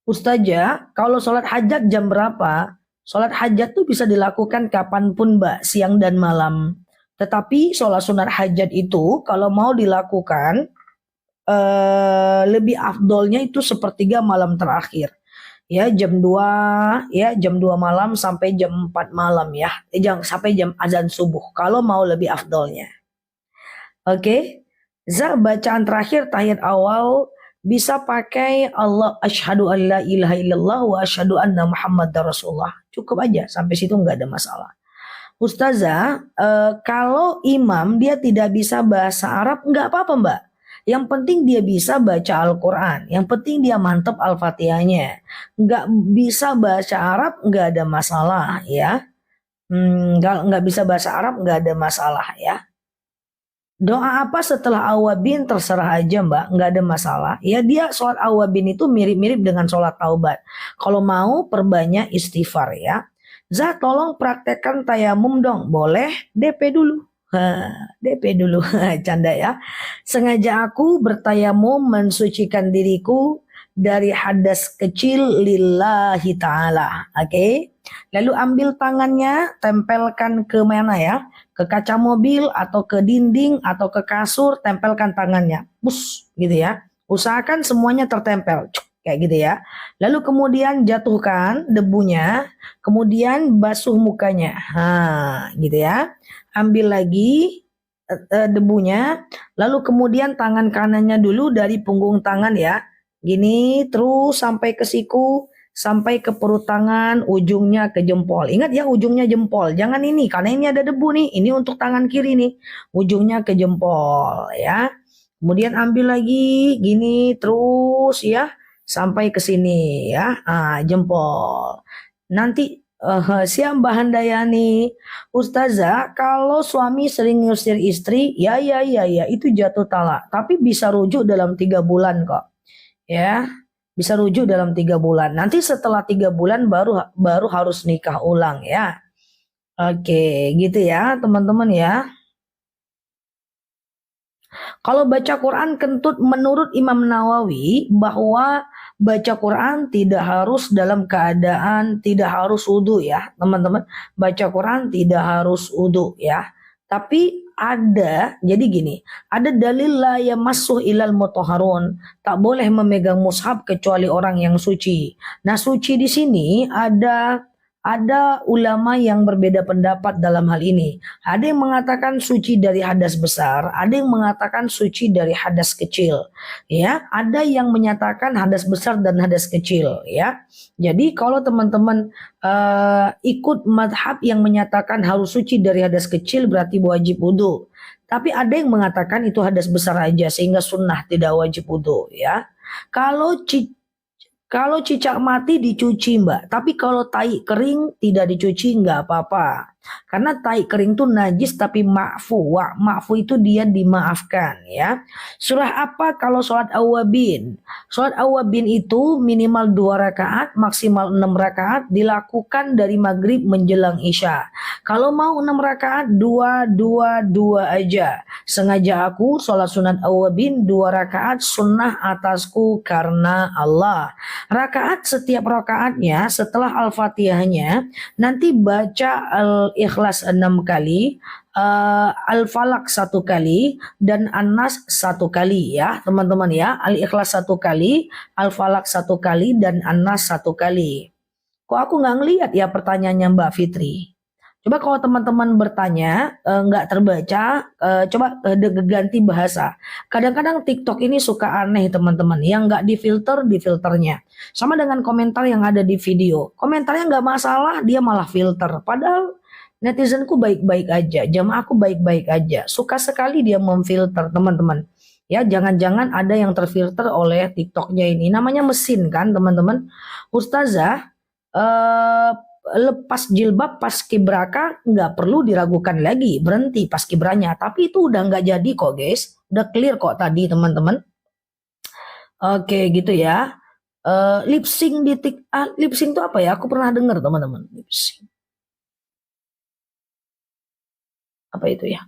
Ustazah, kalau sholat hajat jam berapa? Sholat hajat tuh bisa dilakukan kapanpun Mbak, siang dan malam. Tetapi sholat sunat hajat itu kalau mau dilakukan lebih afdolnya itu sepertiga malam terakhir. ya jam 2 ya jam 2 malam sampai jam 4 malam ya. Jangan sampai jam azan subuh kalau mau lebih afdolnya. Oke. Za bacaan terakhir tahiyat awal bisa pakai Allah asyhadu an la ilaha illallah wa asyhadu anna muhammadar rasulullah. Cukup aja sampai situ nggak ada masalah. Ustazah, kalau imam dia tidak bisa bahasa Arab nggak apa-apa Mbak. Yang penting dia bisa baca Al-Quran. Yang penting dia mantep Al-Fatihahnya. Nggak bisa bahasa Arab nggak ada masalah ya. Nggak bisa bahasa Arab nggak ada masalah ya. Doa apa setelah awabin terserah aja Mbak, nggak ada masalah. Ya dia sholat awabin itu mirip-mirip dengan sholat taubat. Kalau mau perbanyak istighfar ya. Zah tolong praktekkan tayamum dong, boleh DP dulu. DP dulu, canda ya. Sengaja aku bertayamum mensucikan diriku dari hadas kecil lillahi ta'ala. Oke. Lalu ambil tangannya, tempelkan ke mana ya? Ke kaca mobil atau ke dinding atau ke kasur, tempelkan tangannya. Bus gitu ya. Usahakan semuanya tertempel. Cuk, kayak gitu ya. Lalu kemudian jatuhkan debunya, kemudian basuh mukanya. Gitu ya. Ambil lagi debunya, lalu kemudian tangan kanannya dulu dari punggung tangan ya. Gini terus sampai ke siku, sampai ke perut tangan, ujungnya ke jempol. Ingat ya ujungnya jempol, jangan ini karena ini ada debu nih. Ini untuk tangan kiri nih, ujungnya ke jempol ya. Kemudian ambil lagi gini terus ya sampai ke sini ya, jempol. Nanti siap Mbak Handayani. Ustazah, kalau suami sering ngusir istri, ya itu jatuh talak. Tapi bisa rujuk dalam 3 bulan kok. Ya, bisa rujuk dalam 3 bulan. Nanti setelah 3 bulan baru harus nikah ulang ya. Oke, gitu ya teman-teman ya. Kalau baca Quran kentut menurut Imam Nawawi bahwa baca Quran tidak harus dalam keadaan tidak harus wudu ya teman-teman. Baca Quran tidak harus wudu ya. Tapi ada, jadi gini, ada dalil la yamassuh ilal mutahharun, tak boleh memegang mushaf kecuali orang yang suci. Nah, suci di sini ada ulama yang berbeda pendapat dalam hal ini. Ada yang mengatakan suci dari hadas besar, ada yang mengatakan suci dari hadas kecil. Ya, ada yang menyatakan hadas besar dan hadas kecil, ya. Jadi kalau teman-teman ikut madhab yang menyatakan harus suci dari hadas kecil berarti wajib wudhu. Tapi ada yang mengatakan itu hadas besar aja sehingga sunnah tidak wajib wudhu, ya. Kalau cicak mati dicuci Mbak, tapi kalau tai kering tidak dicuci nggak apa-apa. Karena tai kering itu najis tapi ma'fu. Ma'fu itu dia dimaafkan ya. Surah apa kalau sholat awabin? Sholat awabin itu minimal 2 rakaat, maksimal 6 rakaat dilakukan dari maghrib menjelang isya. Kalau mau 6 rakaat, 2 aja. Sengaja aku sholat sunat awabin 2 rakaat sunnah atasku karena Allah. Setiap rakaatnya setelah Al-Fatihahnya nanti baca Al-Ikhlas 6 kali, Al-Falak 1 kali, dan An-Nas 1 kali ya teman-teman ya. Al-Ikhlas 1 kali, Al-Falak 1 kali, dan An-Nas 1 kali. Kok aku nggak ngelihat ya pertanyaannya Mbak Fitri? Coba kalau teman-teman bertanya nggak terbaca, coba ganti bahasa. Kadang-kadang TikTok ini suka aneh teman-teman, yang nggak difilter di filternya. Sama dengan komentar yang ada di video. Komentarnya nggak masalah, dia malah filter. Padahal netizenku baik-baik aja, jamaahku baik-baik aja. Suka sekali dia memfilter teman-teman. Ya jangan-jangan ada yang terfilter oleh TikToknya ini. Namanya mesin kan teman-teman. Ustazah, lepas jilbab pas kibraka nggak perlu diragukan lagi, berhenti pas kibranya. Tapi itu udah nggak jadi kok guys, udah clear kok tadi teman-teman. Oke gitu ya. Lip sync lip sync itu apa ya? Aku pernah dengar teman-teman. Lip sync. Apa itu ya?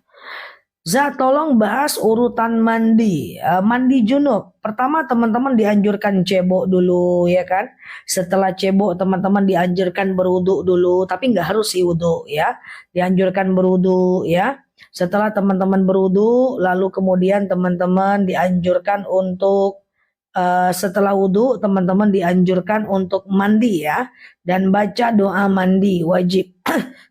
Za tolong bahas urutan mandi. Mandi junub. Pertama teman-teman dianjurkan cebok dulu ya kan. Setelah cebok teman-teman dianjurkan berwudu dulu. Tapi nggak harus sih wudu ya. Dianjurkan berwudu ya. Setelah teman-teman berwudu lalu kemudian teman-teman dianjurkan untuk setelah wudhu teman-teman dianjurkan untuk mandi ya, dan baca doa mandi wajib.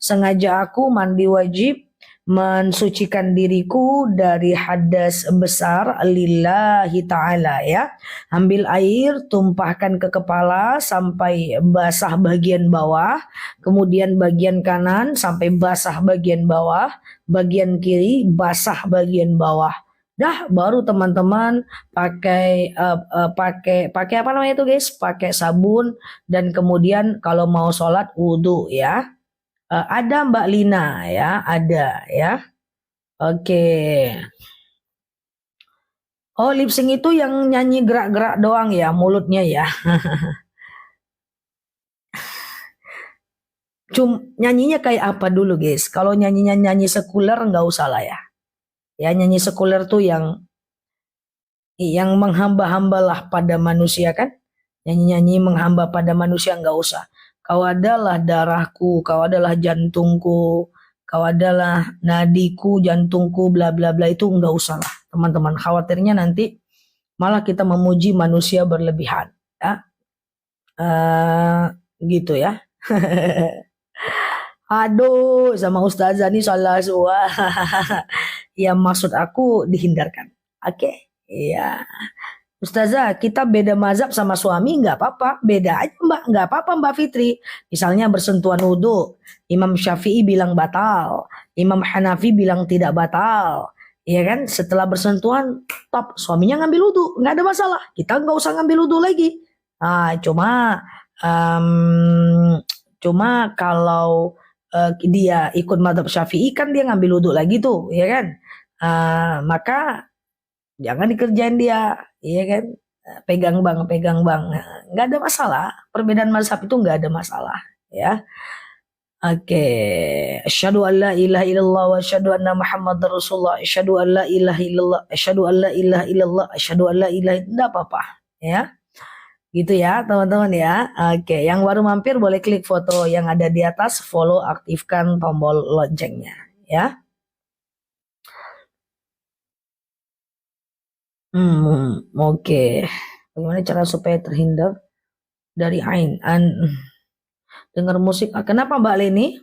Sengaja aku mandi wajib mensucikan diriku dari hadas besar lillahi ta'ala ya. Ambil air, tumpahkan ke kepala sampai basah bagian bawah, kemudian bagian kanan sampai basah bagian bawah, bagian kiri basah bagian bawah. Dah baru teman-teman pakai apa namanya itu guys? Pakai sabun dan kemudian kalau mau sholat wudhu ya. Ada Mbak Lina ya, ada ya. Oke. Oh, lip sync itu yang nyanyi gerak-gerak doang ya, mulutnya ya. Nyanyinya kayak apa dulu guys? Kalau nyanyi sekuler nggak usah lah ya. Ya nyanyi sekuler tuh yang menghamba-hambalah pada manusia kan. Nyanyi-nyanyi menghamba pada manusia nggak usah. Kau adalah darahku, kau adalah jantungku, kau adalah nadiku, jantungku, bla bla bla, itu nggak usah lah teman-teman. Khawatirnya nanti malah kita memuji manusia berlebihan ya. Gitu ya. Aduh, sama Ustazah nih salah semua. Ya maksud aku dihindarkan. Oke, iya. Ustazah, kita beda mazhab sama suami nggak apa-apa, beda aja Mbak, nggak apa-apa Mbak Fitri. Misalnya bersentuhan wudhu, Imam Syafi'i bilang batal, Imam Hanafi bilang tidak batal, ya kan? Setelah bersentuhan, top, suaminya ngambil wudhu, nggak ada masalah. Kita nggak usah ngambil wudhu lagi. Nah, cuma kalau dia ikut mazhab Syafi'i kan dia ngambil wudhu lagi tuh, ya kan? Maka jangan dikerjain dia, iya kan? Pegang bang, nggak ada masalah. Perbedaan mazhab itu nggak ada masalah, ya. Oke, asyhadu an la ilaha illallah wa asyhadu anna Muhammadar Rasulullah, asyhadu an la ilaha illallah, asyhadu an la ilaha illallah, asyhadu an la ilaha, enggak apa-apa, ya. Gitu ya, teman-teman ya. Oke, yang baru mampir boleh klik foto yang ada di atas, follow, aktifkan tombol loncengnya, ya. Oke. Bagaimana cara supaya terhindar dari ain? Dengar musik. Kenapa Mbak Leni?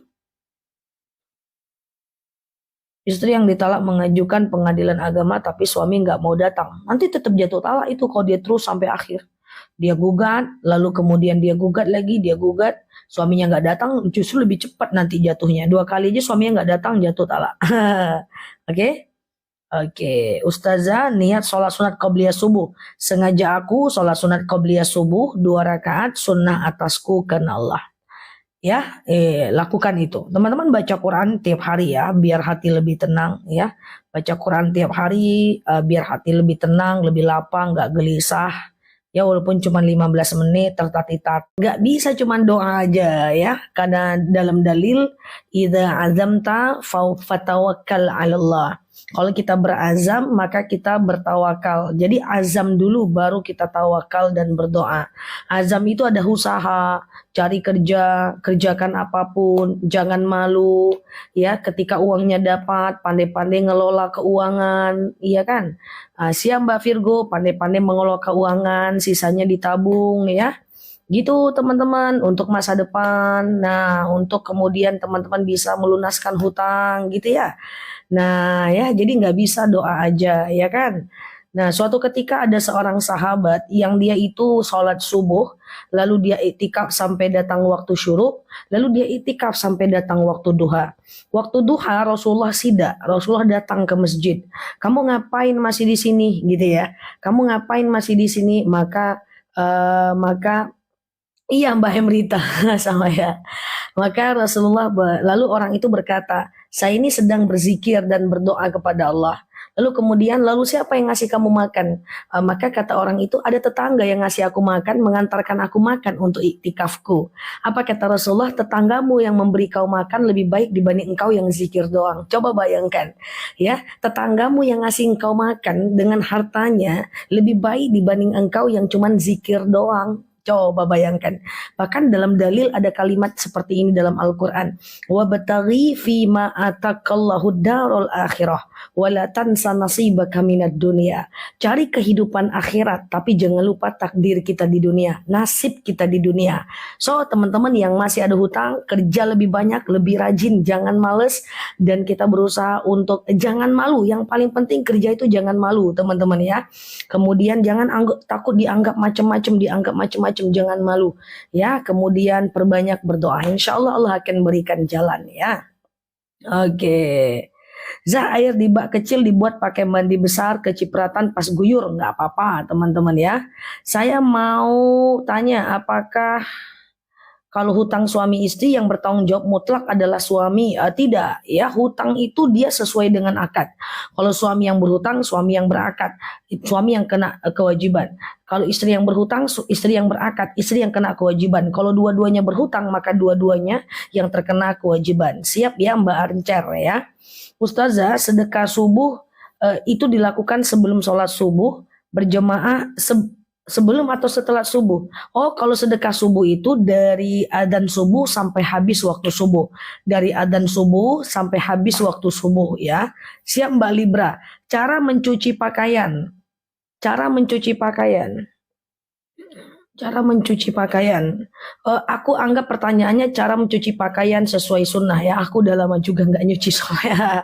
Istri yang ditalak mengajukan pengadilan agama tapi suami nggak mau datang. Nanti tetap jatuh talak itu kalau dia terus sampai akhir. Dia gugat, lalu kemudian dia gugat lagi, dia gugat, suaminya nggak datang, justru lebih cepat nanti jatuhnya. 2 kali aja suaminya nggak datang, jatuh talak. Oke? Oke, Ustazah niat sholat sunat qobliyah subuh. Sengaja aku sholat sunat qobliyah subuh 2 rakaat sunnah atasku karena Allah. Ya, lakukan itu. Teman-teman baca Quran tiap hari ya, biar hati lebih tenang ya. Baca Quran tiap hari, biar hati lebih tenang, lebih lapang, gak gelisah. Ya walaupun cuma 15 menit tertatih-tatih. Gak bisa cuma doa aja ya. Karena dalam dalil, idza azamta fatawakkal 'ala Allah. Kalau kita berazam maka kita bertawakal. Jadi azam dulu baru kita tawakal dan berdoa. Azam itu ada usaha, cari kerja, kerjakan apapun, jangan malu ya, ketika uangnya dapat, pandai-pandai ngelola keuangan, iya kan? Siap Mbak Virgo, pandai-pandai mengelola keuangan, sisanya ditabung ya. Gitu teman-teman untuk masa depan. Nah, untuk kemudian teman-teman bisa melunaskan hutang gitu ya. Nah ya, jadi nggak bisa doa aja ya kan. Nah suatu ketika ada seorang sahabat yang dia itu sholat subuh, lalu dia itikaf sampai datang waktu syuruk, lalu dia itikaf sampai datang waktu duha. Waktu duha Rasulullah sida, Rasulullah datang ke masjid. Kamu ngapain masih di sini gitu ya? Kamu ngapain masih di sini? Maka iya Mbak Hemrita sama ya. Maka Rasulullah lalu orang itu berkata, saya ini sedang berzikir dan berdoa kepada Allah. Lalu kemudian, lalu siapa yang ngasih kamu makan? Maka kata orang itu, ada tetangga yang ngasih aku makan, mengantarkan aku makan untuk iktikafku. Apa kata Rasulullah? Tetanggamu yang memberi kau makan lebih baik dibanding engkau yang zikir doang. Coba bayangkan, ya, tetanggamu yang ngasih engkau makan dengan hartanya lebih baik dibanding engkau yang cuman zikir doang. Coba bayangkan. Bahkan dalam dalil ada kalimat seperti ini dalam Al-Quran. Wabtaghi fima atakallahu darul akhirah wala tansa nasibaka minad dunya. Cari kehidupan akhirat tapi jangan lupa takdir kita di dunia, nasib kita di dunia. So teman-teman yang masih ada hutang, kerja lebih banyak, lebih rajin, jangan males, dan kita berusaha untuk jangan malu. Yang paling penting kerja itu jangan malu teman-teman ya. Kemudian jangan takut dianggap macam-macam, jangan malu ya. Kemudian perbanyak berdoa, insya Allah Allah akan berikan jalan ya. Oke. Zah, air di bak kecil dibuat pakai mandi besar, kecipratan pas guyur, nggak apa-apa teman-teman ya. Saya mau tanya, apakah kalau hutang suami istri yang bertanggung jawab mutlak adalah suami? Tidak ya, hutang itu dia sesuai dengan akad. Kalau suami yang berhutang, suami yang berakad, suami yang kena kewajiban. Kalau istri yang berhutang, istri yang berakad, istri yang kena kewajiban. Kalau dua-duanya berhutang, maka dua-duanya yang terkena kewajiban. Siap ya Mbak Arncer ya. Ustazah, sedekah subuh itu dilakukan sebelum sholat subuh, berjemaah sebelum atau setelah subuh? Oh, kalau sedekah subuh itu dari adzan subuh sampai habis waktu subuh. Dari adzan subuh sampai habis waktu subuh ya. Siap Mbak Libra. Cara mencuci pakaian. Cara mencuci pakaian. Cara mencuci pakaian. Aku anggap pertanyaannya cara mencuci pakaian sesuai sunnah ya. Aku udah lama juga nggak nyuci soalnya.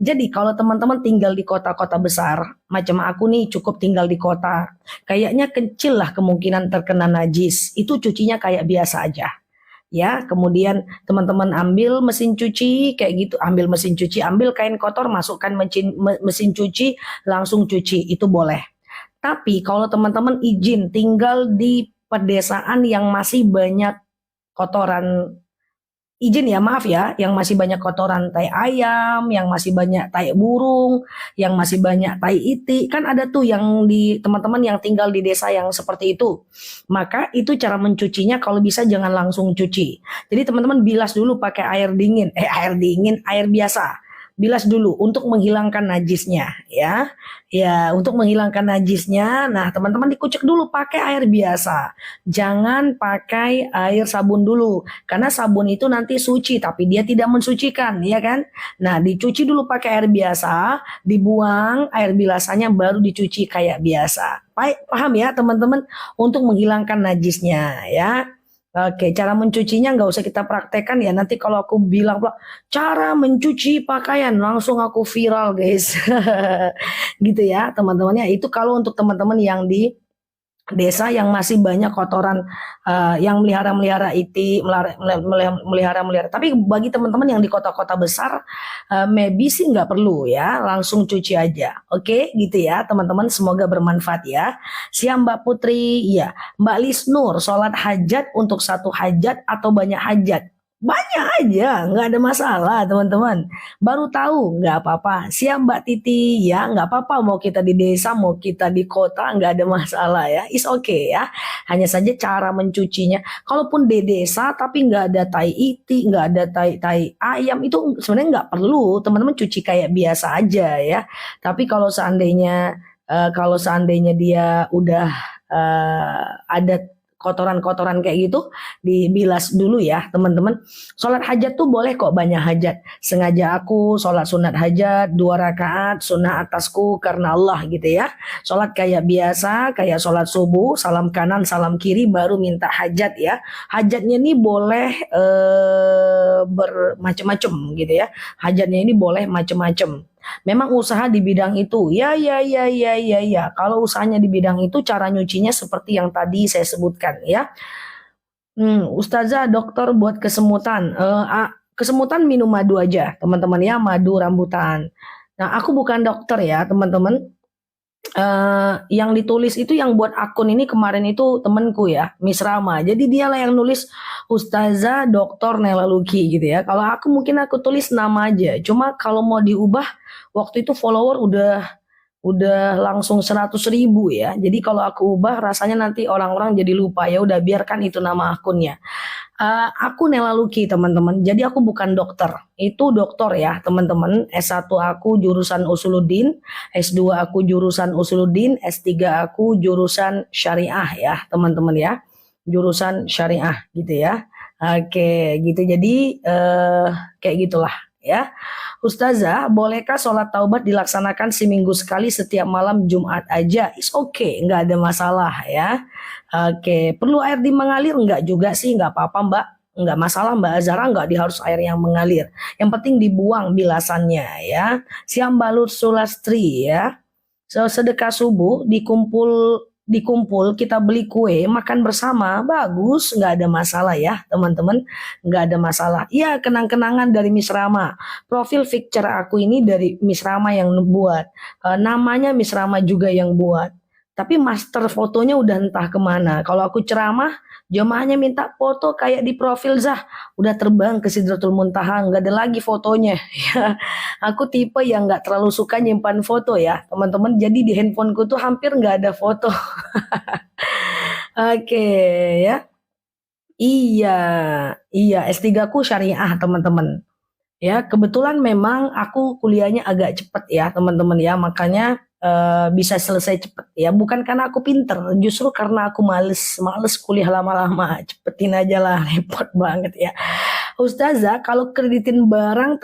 Jadi kalau teman-teman tinggal di kota-kota besar, macam aku nih cukup tinggal di kota, kayaknya kecil lah kemungkinan terkena najis. Itu cucinya kayak biasa aja. Ya, kemudian teman-teman ambil mesin cuci kayak gitu, ambil mesin cuci, ambil kain kotor, masukkan mesin cuci, langsung cuci, itu boleh. Tapi kalau teman-teman izin tinggal di pedesaan yang masih banyak kotoran, izin ya, maaf ya, yang masih banyak kotoran tai ayam, yang masih banyak tai burung, yang masih banyak tai iti, kan ada tuh yang di teman-teman yang tinggal di desa yang seperti itu. Maka itu cara mencucinya kalau bisa jangan langsung cuci. Jadi teman-teman bilas dulu pakai air biasa. Bilas dulu untuk menghilangkan najisnya ya. Ya, untuk menghilangkan najisnya. Nah, teman-teman dikucek dulu pakai air biasa. Jangan pakai air sabun dulu karena sabun itu nanti suci tapi dia tidak mensucikan, ya kan? Nah, dicuci dulu pakai air biasa, dibuang air bilasannya baru dicuci kayak biasa. Paham ya, teman-teman? Untuk menghilangkan najisnya ya. Oke, cara mencucinya nggak usah kita praktekkan ya. Nanti kalau aku bilang cara mencuci pakaian langsung aku viral guys. Gitu ya teman-teman ya. Itu kalau untuk teman-teman yang di desa yang masih banyak kotoran, yang melihara iti, melihara. Tapi bagi teman-teman yang di kota-kota besar, maybe sih nggak perlu ya, langsung cuci aja. Oke, gitu ya teman-teman. Semoga bermanfaat ya. Siap Mbak Putri, iya. Mbak Lisnur, sholat hajat untuk satu hajat atau banyak hajat? Banyak aja, nggak ada masalah teman-teman. Baru tahu, nggak apa-apa. Siap Mbak Titi, ya nggak apa-apa. Mau kita di desa, mau kita di kota, nggak ada masalah ya. It's okay ya. Hanya saja cara mencucinya. Kalaupun di desa tapi nggak ada tai iti, nggak ada tai ayam, itu sebenarnya nggak perlu. Teman-teman cuci kayak biasa aja ya. Tapi kalau seandainya dia udah ada kotoran-kotoran kayak gitu, dibilas dulu ya teman-teman. Sholat hajat tuh boleh kok banyak hajat. Sengaja aku sholat sunat hajat 2 rakaat sunnah atasku karena Allah gitu ya. Sholat kayak biasa, kayak sholat subuh, salam kanan salam kiri baru minta hajat ya. Hajatnya ini boleh bermacam-macam gitu ya. Hajatnya ini boleh macam-macam. Memang usaha di bidang itu, ya. Kalau usahanya di bidang itu, cara nyucinya seperti yang tadi saya sebutkan, ya. Ustazah, dokter buat kesemutan. Kesemutan minum madu aja, teman-teman ya, madu rambutan. Nah, aku bukan dokter ya, teman-teman. Yang ditulis itu yang buat akun ini kemarin itu temanku ya, Miss Rama. Jadi dialah yang nulis Ustazah Dr. Nela Luki gitu ya. Kalau aku mungkin aku tulis nama aja. Cuma kalau mau diubah, waktu itu follower udah langsung 100.000 ya. Jadi kalau aku ubah rasanya nanti orang-orang jadi lupa, ya udah biarkan itu nama akunnya. Aku Nela Luki teman-teman. Jadi aku bukan dokter. Itu dokter ya teman-teman. S1 aku jurusan Usuluddin, S2 aku jurusan Usuluddin, S3 aku jurusan Syariah ya teman-teman ya. jurusan syariah gitu ya. Oke, gitu. Jadi kayak gitulah ya. Ustazah, bolehkah sholat taubat dilaksanakan seminggu sekali setiap malam Jumat aja? It's okay, nggak ada masalah ya. Oke, perlu air di mengalir? Nggak juga sih, nggak apa-apa Mbak. Nggak masalah Mbak Azara, nggak harus air yang mengalir. Yang penting dibuang bilasannya ya. Siam balut sulastri ya. Sedekah subuh dikumpul kita beli kue makan bersama bagus, nggak ada masalah ya teman-teman, nggak ada masalah ya. Kenang-kenangan dari Misrama, profil picture aku ini dari Misrama yang buat. Namanya Misrama juga yang buat, tapi master fotonya udah entah kemana. Kalau aku ceramah jemaahnya minta foto kayak di profil Zah, udah terbang ke Sidratul Muntaha, nggak ada lagi fotonya ya. Aku tipe yang nggak terlalu suka nyimpan foto ya teman-teman, jadi di handphoneku tuh hampir nggak ada foto. Oke ya. Iya, iya S3 ku syariah teman-teman. Ya, kebetulan memang aku kuliahnya agak cepet ya teman-teman ya, makanya bisa selesai cepet ya. Bukan karena aku pinter, justru karena aku males kuliah lama-lama. Cepetin aja lah, repot banget ya. Ustazah, kalau kreditin barang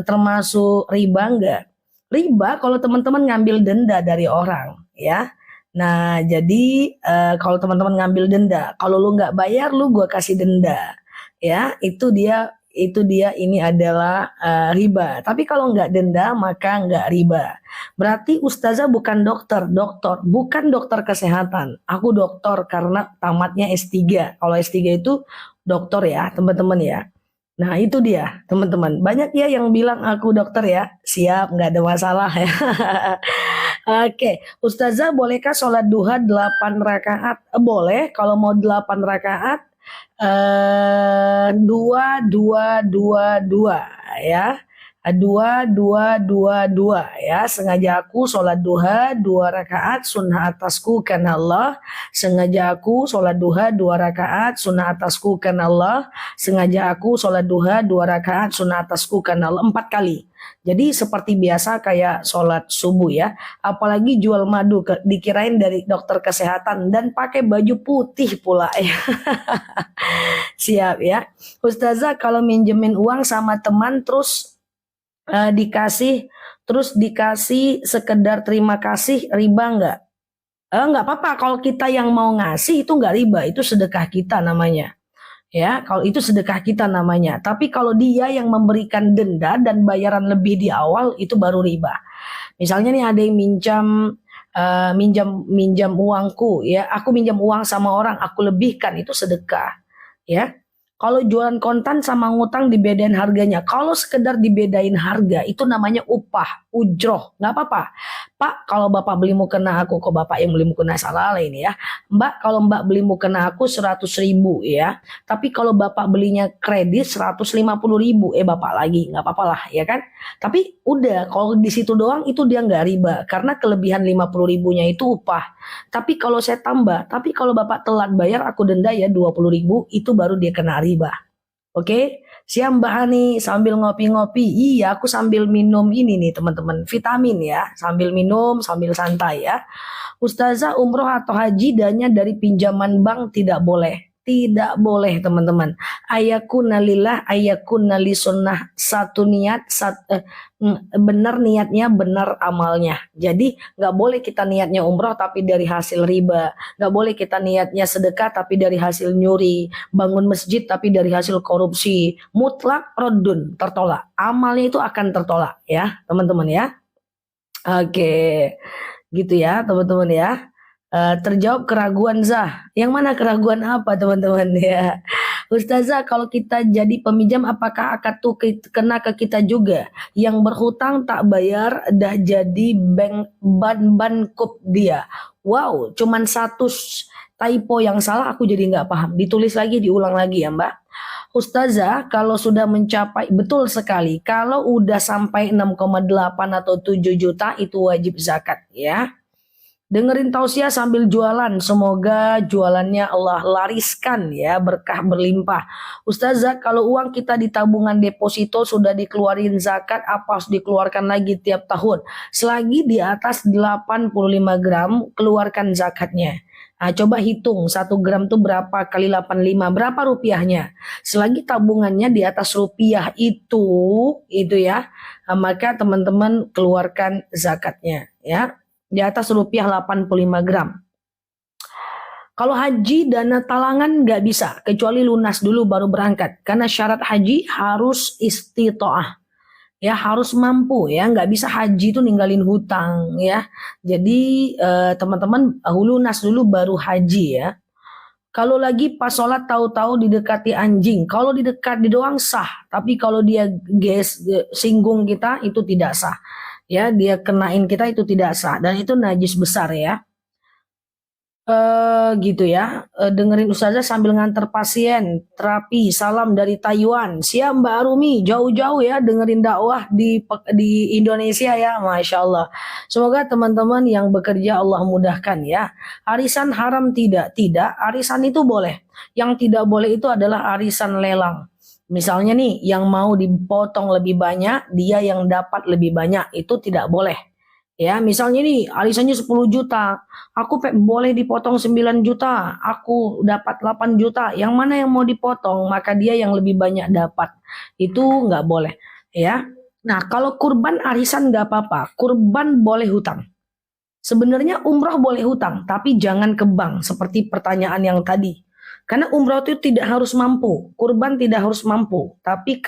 termasuk riba enggak? Riba kalau teman-teman ngambil denda dari orang ya. Nah, jadi kalau teman-teman ngambil denda, kalau lu nggak bayar, lu gua kasih denda. Ya, itu dia ini adalah riba. Tapi kalau nggak denda maka nggak riba. Berarti Ustazah bukan dokter, bukan dokter kesehatan. Aku dokter karena tamatnya S3. Kalau S3 itu dokter ya, teman-teman ya. Nah, itu dia, teman-teman. Banyak ya yang bilang aku dokter ya. Siap, nggak ada masalah ya. Oke, Ustazah bolehkah sholat duha 8 rakaat? Boleh, kalau mau 8 rakaat dua dua dua dua ya, dua dua dua dua ya. Sengaja aku sholat duha 2 rakaat sunnah atasku karena Allah. Sengaja aku sholat duha 2 rakaat sunnah atasku karena Allah. Sengaja aku sholat duha 2 rakaat sunnah atasku karena Allah 4 kali. Jadi seperti biasa kayak sholat subuh ya. Apalagi jual madu dikirain dari dokter kesehatan dan pakai baju putih pula ya. Siap ya. Ustazah, kalau minjemin uang sama teman terus dikasih sekedar terima kasih, riba nggak? Nggak apa-apa, kalau kita yang mau ngasih itu nggak riba, itu sedekah kita namanya. Ya, kalau itu sedekah kita namanya. Tapi kalau dia yang memberikan denda dan bayaran lebih di awal itu baru riba. Misalnya nih ada yang minjam uangku ya, aku minjam uang sama orang, aku lebihkan, itu sedekah. Ya. Kalau jualan kontan sama ngutang dibedain harganya. Kalau sekedar dibedain harga itu namanya upah, ujroh, nggak apa-apa. Pak, kalau bapak beli mukena aku, kok bapak yang beli mukena, salah ini ya. Mbak, kalau mbak beli mukena aku 100.000 ya. Tapi kalau bapak belinya kredit 150.000, bapak lagi, nggak apa-apa lah ya kan. Tapi udah, kalau di situ doang itu dia nggak riba, karena kelebihan 50.000-nya itu upah. Tapi kalau saya tambah, tapi kalau bapak telat bayar aku denda ya 20.000, itu baru dia kena riba. Oke, siap Mbak Hani sambil ngopi-ngopi. Iya, aku sambil minum ini nih teman-teman, vitamin ya. Sambil minum, sambil santai ya. Ustazah, umroh atau haji dana dari pinjaman bank tidak boleh. Tidak boleh teman-teman. Ayakunna lillah, ayakunna li sunnah. Satu niat, benar niatnya, benar amalnya. Jadi nggak boleh kita niatnya umroh tapi dari hasil riba. Nggak boleh kita niatnya sedekah tapi dari hasil nyuri. Bangun masjid tapi dari hasil korupsi. Mutlak rodun, tertolak. Amalnya itu akan tertolak ya teman-teman ya. Oke, gitu ya teman-teman ya. Terjawab keraguan Zah. Yang mana keraguan apa teman-teman ya? Ustazah, kalau kita jadi peminjam apakah akan tuh kena ke kita juga? Yang berhutang tak bayar dah jadi bank ban kup dia. Wow, cuman satu typo yang salah, aku jadi nggak paham. Ditulis lagi, diulang lagi ya Mbak. Ustazah, kalau sudah mencapai, betul sekali, kalau udah sampai 6,8 atau 7 juta itu wajib zakat ya. Dengerin tausiah sambil jualan. Semoga jualannya Allah lariskan ya, berkah berlimpah. Ustazah, kalau uang kita di tabungan deposito sudah dikeluarin zakat, apa harus dikeluarkan lagi tiap tahun? Selagi di atas 85 gram, keluarkan zakatnya. Nah, coba hitung 1 gram tuh berapa kali 85, berapa rupiahnya? Selagi tabungannya di atas rupiah itu ya, maka teman-teman keluarkan zakatnya ya. Di atas rupiah 85 gram. Kalau haji dana talangan nggak bisa, kecuali lunas dulu baru berangkat. Karena syarat haji harus istitoah. Ya harus mampu ya, nggak bisa haji itu ninggalin hutang ya. Jadi teman-teman lunas dulu baru haji ya. Kalau lagi pas sholat tahu-tahu didekati anjing, kalau didekat di doang sah, tapi kalau dia singgung kita itu tidak sah. Ya, dia kenain kita itu tidak sah dan itu najis besar ya. Gitu ya. Dengerin ustazah sambil nganter pasien terapi. Salam dari Taiwan. Siap Mbak Arumi, jauh-jauh ya dengerin dakwah di Indonesia ya, masya Allah. Semoga teman-teman yang bekerja Allah mudahkan ya. Arisan haram tidak, arisan itu boleh. Yang tidak boleh itu adalah arisan lelang. Misalnya nih, yang mau dipotong lebih banyak, dia yang dapat lebih banyak, itu tidak boleh. Ya, misalnya nih, arisannya 10 juta, aku boleh dipotong 9 juta, aku dapat 8 juta, yang mana yang mau dipotong, maka dia yang lebih banyak dapat. Itu nggak boleh. Ya. Nah, kalau kurban arisan nggak apa-apa, kurban boleh hutang. Sebenarnya umroh boleh hutang, tapi jangan ke bank, seperti pertanyaan yang tadi. Karena umroh itu tidak harus mampu, kurban tidak harus mampu. Tapi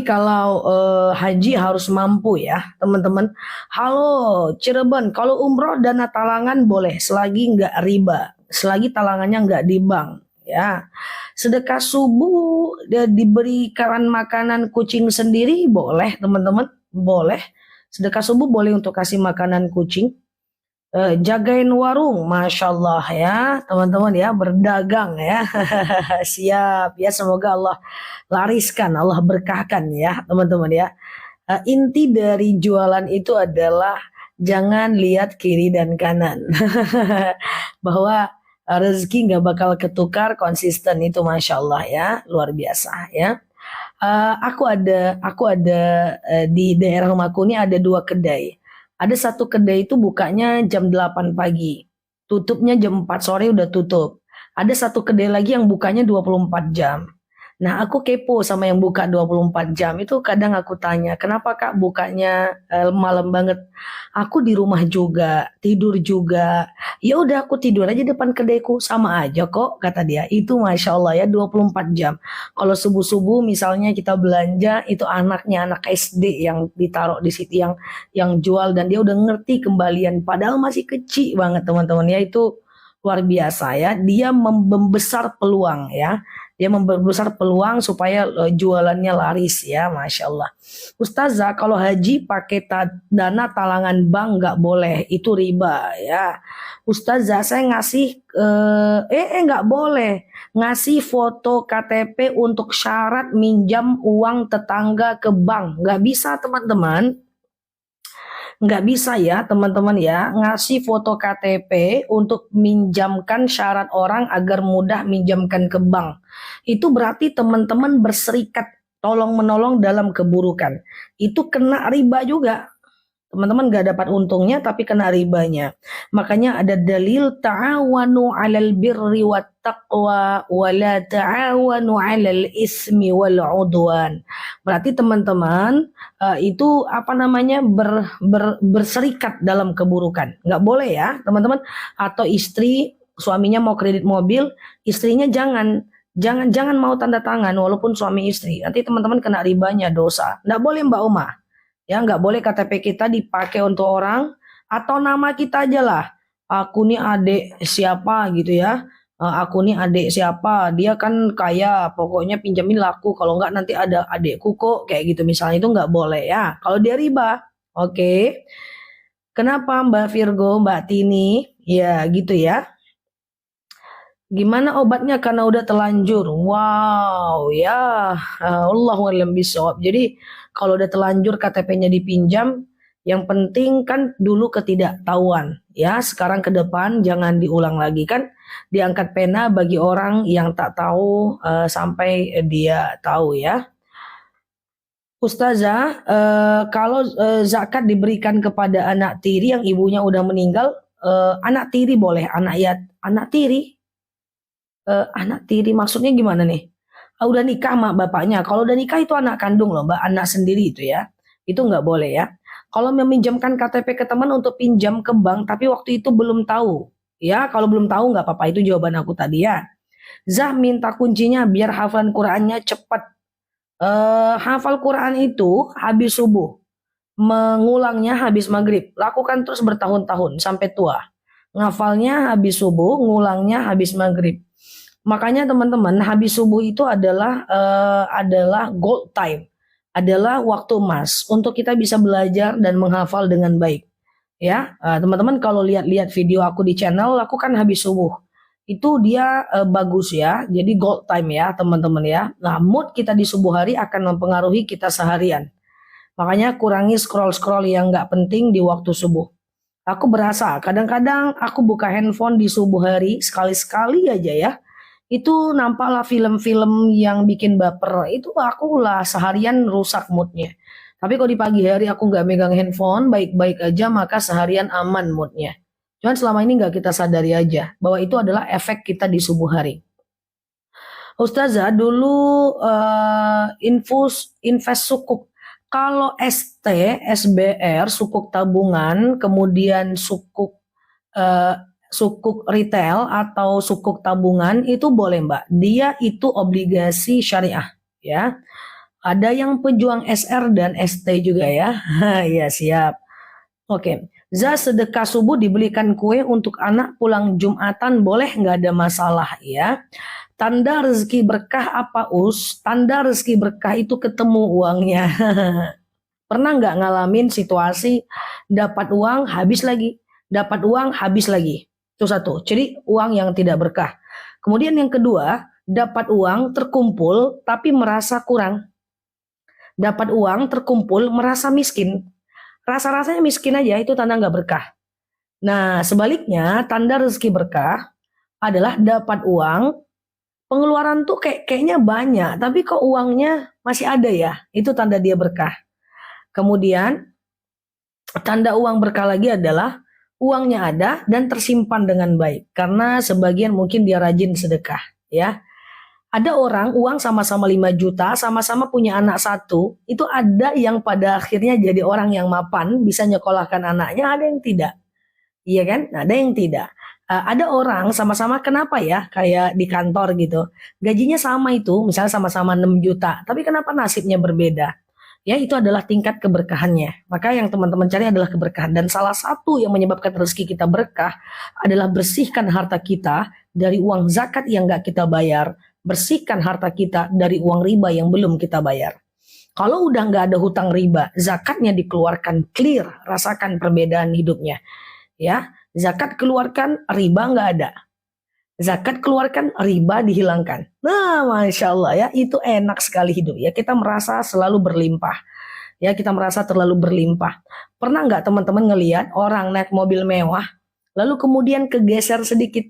kalau haji harus mampu ya teman-teman. Halo Cirebon, kalau umroh dana talangan boleh selagi nggak riba, selagi talangannya nggak di bank ya. Sedekah subuh diberikan makanan kucing sendiri boleh teman-teman, boleh. Sedekah subuh boleh untuk kasih makanan kucing. Jagain warung, masya Allah ya teman-teman ya, berdagang ya. Siap ya, semoga Allah lariskan, Allah berkahkan ya teman-teman ya. Inti dari jualan itu adalah jangan lihat kiri dan kanan. Bahwa rezeki nggak bakal ketukar, konsisten itu masya Allah ya, luar biasa ya. Aku ada di daerah rumahku ini ada 2 kedai. Ada satu kedai itu bukanya jam 8 pagi. Tutupnya jam 4 sore udah tutup. Ada satu kedai lagi yang bukanya 24 jam. Nah, aku kepo sama yang buka 24 jam. Itu kadang aku tanya, kenapa Kak bukanya malam banget? Aku di rumah juga, tidur juga. Ya udah aku tidur aja depan kedaiku, sama aja kok, kata dia. Itu Masya Allah ya, 24 jam. Kalau subuh-subuh misalnya kita belanja, itu anaknya, anak SD yang ditaruh di situ, yang jual, dan dia udah ngerti kembalian. Padahal masih kecil banget teman-teman ya, itu luar biasa ya. Dia membesar peluang ya. Dia membesar peluang supaya jualannya laris ya, masya Allah. Ustazah, kalau haji pakai dana talangan bank nggak boleh, itu riba ya. Ustazah, saya ngasih nggak boleh ngasih foto KTP untuk syarat minjam uang tetangga ke bank, nggak bisa teman-teman. Nggak bisa ya teman-teman ya, ngasih foto KTP untuk minjamkan syarat orang agar mudah minjamkan ke bank. Itu berarti teman-teman berserikat tolong menolong dalam keburukan. Itu kena riba juga. Teman-teman gak dapat untungnya tapi kena ribanya. Makanya ada dalil ta'awanu 'alal birri wat taqwa wa la ta'awanu 'alal ismi wal 'udwan. Berarti teman-teman itu berserikat dalam keburukan. Nggak boleh ya, teman-teman. Atau istri suaminya mau kredit mobil, istrinya jangan mau tanda tangan walaupun suami istri. Nanti teman-teman kena ribanya, dosa. Nggak boleh Mbak Uma. Ya nggak boleh KTP kita dipakai untuk orang atau nama kita aja lah. Aku nih adik siapa gitu ya. Aku nih adik siapa, dia kan kaya, pokoknya pinjamin laku. Kalau nggak nanti ada adikku kok, kayak gitu misalnya, itu nggak boleh ya. Kalau dia riba, oke. Kenapa Mbak Virgo, Mbak Tini? Ya gitu ya. Gimana obatnya karena udah telanjur? Wow, ya Allahu a'lam bishawab. Jadi kalau udah telanjur KTP-nya dipinjam, Yang penting kan dulu ketidaktahuan, ya. Sekarang ke depan jangan diulang lagi, kan diangkat pena bagi orang yang tak tahu sampai dia tahu, ya. Ustazah, kalau zakat diberikan kepada anak tiri yang ibunya udah meninggal, anak tiri boleh, anak tiri maksudnya gimana nih? Udah nikah sama bapaknya. Kalau udah nikah itu anak kandung loh, Mbak, anak sendiri itu ya. Itu nggak boleh ya. Kalau meminjamkan KTP ke teman untuk pinjam ke bank, tapi waktu itu belum tahu. Ya, kalau belum tahu nggak apa-apa, itu jawaban aku tadi ya. Zah minta kuncinya biar hafalan Qurannya cepat. Hafal Quran itu habis subuh, mengulangnya habis maghrib. Lakukan terus bertahun-tahun sampai tua. Ngafalnya habis subuh, ngulangnya habis maghrib. Makanya teman-teman, habis subuh itu adalah gold time, adalah waktu emas untuk kita bisa belajar dan menghafal dengan baik. Ya, teman-teman kalau lihat-lihat video aku di channel, aku kan habis subuh. Itu dia bagus ya. Jadi gold time ya, teman-teman ya. Nah, mood kita di subuh hari akan mempengaruhi kita seharian. Makanya kurangi scroll-scroll yang nggak penting di waktu subuh. Aku berasa kadang-kadang aku buka handphone di subuh hari sekali-sekali aja ya. Itu nampaklah film-film yang bikin baper. Itu aku lah seharian rusak moodnya. Tapi kalau di pagi hari aku nggak megang handphone, baik-baik aja, maka seharian aman moodnya. Cuman selama ini nggak kita sadari aja bahwa itu adalah efek kita di subuh hari. Ustazah dulu invest sukuk. Kalau ST, SBR, sukuk tabungan, kemudian sukuk retail atau sukuk tabungan itu boleh Mbak. Dia itu obligasi syariah ya. Ada yang pejuang SR dan ST juga ya. Ya siap. Oke. Sedekah subuh dibelikan kue untuk anak pulang Jumatan boleh, nggak ada masalah ya. Tanda rezeki berkah apa Us? Tanda rezeki berkah itu ketemu uangnya. Pernah nggak ngalamin situasi dapat uang habis lagi, dapat uang habis lagi? Itu satu, jadi uang yang tidak berkah. Kemudian yang kedua, dapat uang terkumpul tapi merasa kurang. Dapat uang terkumpul merasa miskin. Rasa-rasanya miskin aja, itu tanda nggak berkah. Nah, sebaliknya tanda rezeki berkah adalah dapat uang, pengeluaran tuh kayaknya banyak, tapi kok uangnya masih ada ya, itu tanda dia berkah. Kemudian tanda uang berkah lagi adalah uangnya ada dan tersimpan dengan baik, karena sebagian mungkin dia rajin sedekah ya. Ada orang uang sama-sama 5 juta, sama-sama punya anak satu, itu ada yang pada akhirnya jadi orang yang mapan, bisa nyekolahkan anaknya, ada yang tidak. Iya kan? Ada yang tidak. Ada orang sama-sama kenapa ya, kayak di kantor gitu. Gajinya sama itu, misalnya sama-sama 6 juta, tapi kenapa nasibnya berbeda? Ya itu adalah tingkat keberkahannya. Maka yang teman-teman cari adalah keberkahan. Dan salah satu yang menyebabkan rezeki kita berkah adalah bersihkan harta kita dari uang zakat yang gak kita bayar. Bersihkan harta kita dari uang riba yang belum kita bayar. Kalau udah nggak ada hutang riba, zakatnya dikeluarkan clear, rasakan perbedaan hidupnya. Ya, zakat keluarkan, riba nggak ada. Zakat keluarkan, riba dihilangkan. Nah, masya Allah ya, itu enak sekali hidup ya. Kita merasa selalu berlimpah. Ya, kita merasa terlalu berlimpah. Pernah nggak teman-teman ngelihat orang naik mobil mewah, lalu kemudian kegeser sedikit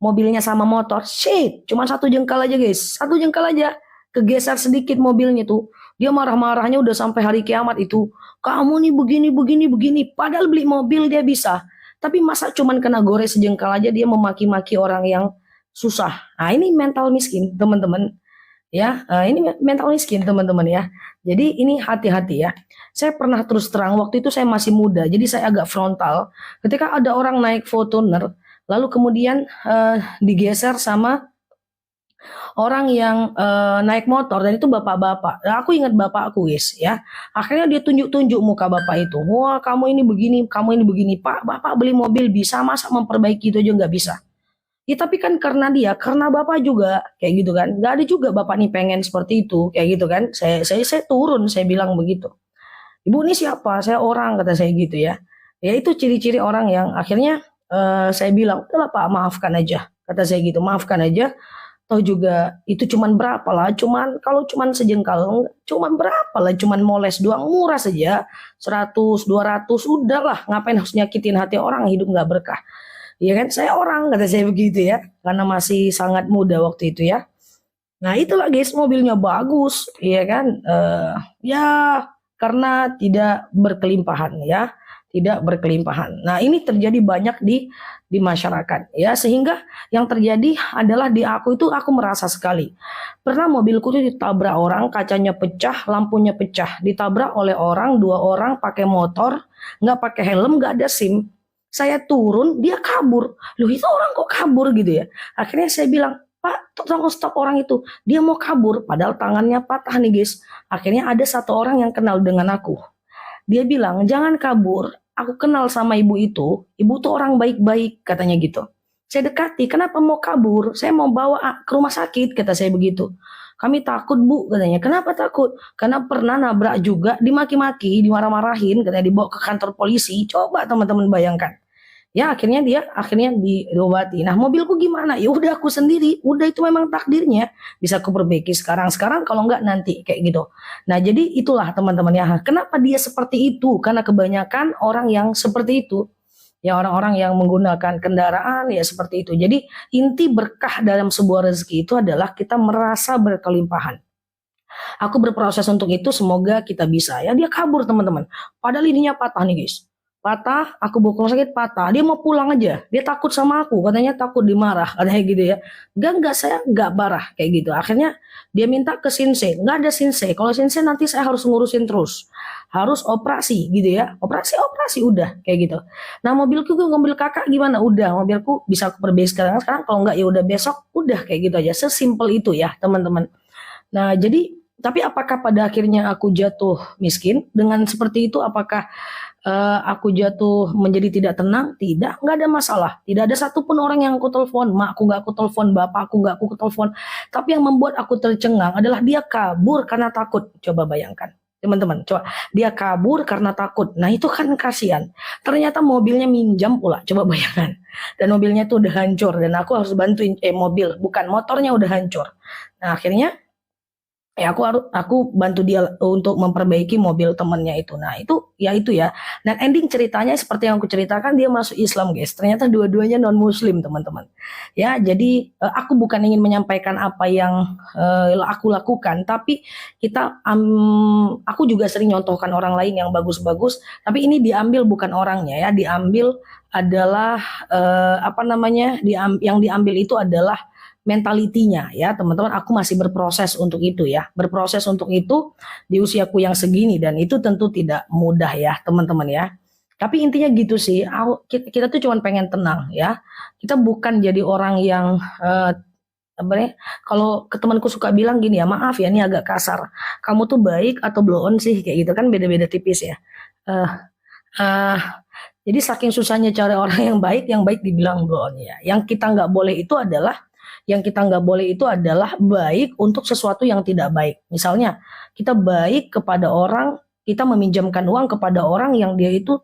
mobilnya sama motor, shit, cuma 1 jengkal aja guys, 1 jengkal aja, kegeser sedikit mobilnya tuh, dia marah-marahnya udah sampai hari kiamat itu, kamu nih begini, padahal beli mobil dia bisa, tapi masa cuman kena gores sejengkal aja dia memaki-maki orang yang susah. Nah ini mental miskin teman-teman, ya, ini mental miskin teman-teman ya. Jadi ini hati-hati ya. Saya pernah terus terang waktu itu saya masih muda, jadi saya agak frontal. Ketika ada orang naik Fortuner, lalu kemudian digeser sama orang yang naik motor dan itu bapak-bapak. Nah, aku ingat bapakku guys ya. Akhirnya dia tunjuk-tunjuk muka bapak itu. Wah kamu ini begini, kamu ini begini. Pak, bapak beli mobil bisa, masa memperbaiki itu aja nggak bisa? Ya tapi kan karena dia, karena bapak juga kayak gitu kan. Nggak ada juga bapak nih pengen seperti itu kayak gitu kan. Saya turun, saya bilang begitu. Ibu ini siapa? Saya orang, kata saya gitu ya. Ya itu ciri-ciri orang yang akhirnya saya bilang, udahlah Pak, maafkan aja. Kata saya gitu, maafkan aja. Toh juga itu cuman berapa lah, kalau cuman sejengkal, cuman berapa lah, cuman moles doang, murah saja, 100, 200, udahlah, ngapain harus nyakitin hati orang, hidup nggak berkah. Ya kan, saya orang, kata saya begitu ya, karena masih sangat muda waktu itu ya. Nah itulah guys, mobilnya bagus, ya kan, ya karena tidak berkelimpahan ya, tidak berkelimpahan. Nah ini terjadi banyak di masyarakat ya, sehingga yang terjadi adalah di aku merasa sekali. Pernah mobilku itu ditabrak orang, kacanya pecah, lampunya pecah, ditabrak oleh orang, 2 orang pakai motor, nggak pakai helm, nggak ada SIM. Saya turun, dia kabur. Loh itu orang kok kabur gitu ya. Akhirnya saya bilang, Pak, tolong stop orang itu. Dia mau kabur, padahal tangannya patah nih guys. Akhirnya ada 1 orang yang kenal dengan aku. Dia bilang, jangan kabur. Aku kenal sama ibu itu. Ibu tuh orang baik-baik, katanya gitu. Saya dekati, kenapa mau kabur? Saya mau bawa ke rumah sakit, kata saya begitu. Kami takut bu, katanya. Kenapa takut? Karena pernah nabrak juga, dimaki-maki, dimarah-marahin, katanya dibawa ke kantor polisi. Coba teman-teman bayangkan. Ya akhirnya diobati. Nah mobilku gimana? Ya udah aku sendiri. Udah itu memang takdirnya. Bisa aku perbaiki sekarang kalau enggak nanti kayak gitu. Nah jadi itulah teman-teman ya. Kenapa dia seperti itu? Karena kebanyakan orang yang seperti itu. Ya orang-orang yang menggunakan kendaraan ya seperti itu. Jadi inti berkah dalam sebuah rezeki itu adalah kita merasa berkelimpahan. Aku berproses untuk itu, semoga kita bisa. Ya dia kabur teman-teman. Padahal ininya patah nih guys. Patah, aku bawa ke rumah sakit patah. Dia mau pulang aja. Dia takut sama aku, katanya takut dimarah, katanya gitu ya. Enggak, saya enggak parah kayak gitu. Akhirnya dia minta ke Shinsei. Enggak ada Shinsei. Kalau Shinsei nanti saya harus ngurusin terus. Harus operasi gitu ya. Operasi udah kayak gitu. Nah, mobil kakak gimana? Udah, mobilku bisa aku perbaiki sekarang kalau enggak ya udah besok, udah kayak gitu aja. Sesimpel itu ya, teman-teman. Nah, jadi tapi apakah pada akhirnya aku jatuh miskin dengan seperti itu? Apakah aku jatuh menjadi tidak tenang? Tidak, nggak ada masalah. Tidak ada satupun orang yang aku telepon, makku nggak aku telepon, bapakku nggak aku telepon. Tapi yang membuat aku tercengang adalah dia kabur karena takut. Coba bayangkan, teman-teman. Coba dia kabur karena takut. Nah itu kan kasihan. Ternyata mobilnya minjam pula. Coba bayangkan. Dan mobilnya itu udah hancur dan aku harus bantuin motornya udah hancur. Nah akhirnya ya aku bantu dia untuk memperbaiki mobil temannya itu. Nah itu ya. Dan ending ceritanya seperti yang aku ceritakan, dia masuk Islam guys. Ternyata dua-duanya non Muslim teman-teman. Ya jadi aku bukan ingin menyampaikan apa yang aku lakukan, tapi aku juga sering nyontohkan orang lain yang bagus-bagus. Tapi ini diambil bukan orangnya ya, diambil adalah yang diambil itu adalah mentalitinya ya teman-teman. Aku masih berproses untuk itu ya, berproses untuk itu di usiaku yang segini, dan itu tentu tidak mudah ya teman-teman ya. Tapi intinya gitu sih, kita tuh cuma pengen tenang ya. Kita bukan jadi orang yang kalau ke temanku suka bilang gini ya, maaf ya ini agak kasar, kamu tuh baik atau blow on sih, kayak gitu kan, beda-beda tipis ya. uh, uh, jadi saking susahnya cari orang yang baik dibilang blow on ya. Yang kita nggak boleh itu adalah baik untuk sesuatu yang tidak baik. Misalnya kita baik kepada orang, kita meminjamkan uang kepada orang yang dia itu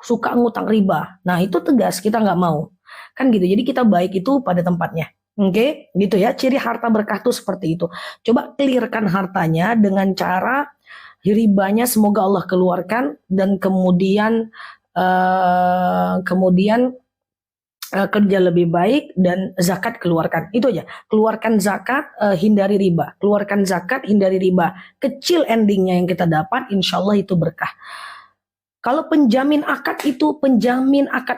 suka ngutang riba. Nah itu tegas, kita nggak mau. Kan gitu, jadi kita baik itu pada tempatnya. Oke, gitu ya. Ciri harta berkah tuh seperti itu. Coba clearkan hartanya dengan cara ribanya semoga Allah keluarkan, dan kemudian kerja lebih baik, dan zakat keluarkan. Itu aja. Keluarkan zakat, hindari riba. Keluarkan zakat, hindari riba. Kecil endingnya yang kita dapat, insya Allah itu berkah. Kalau penjamin akad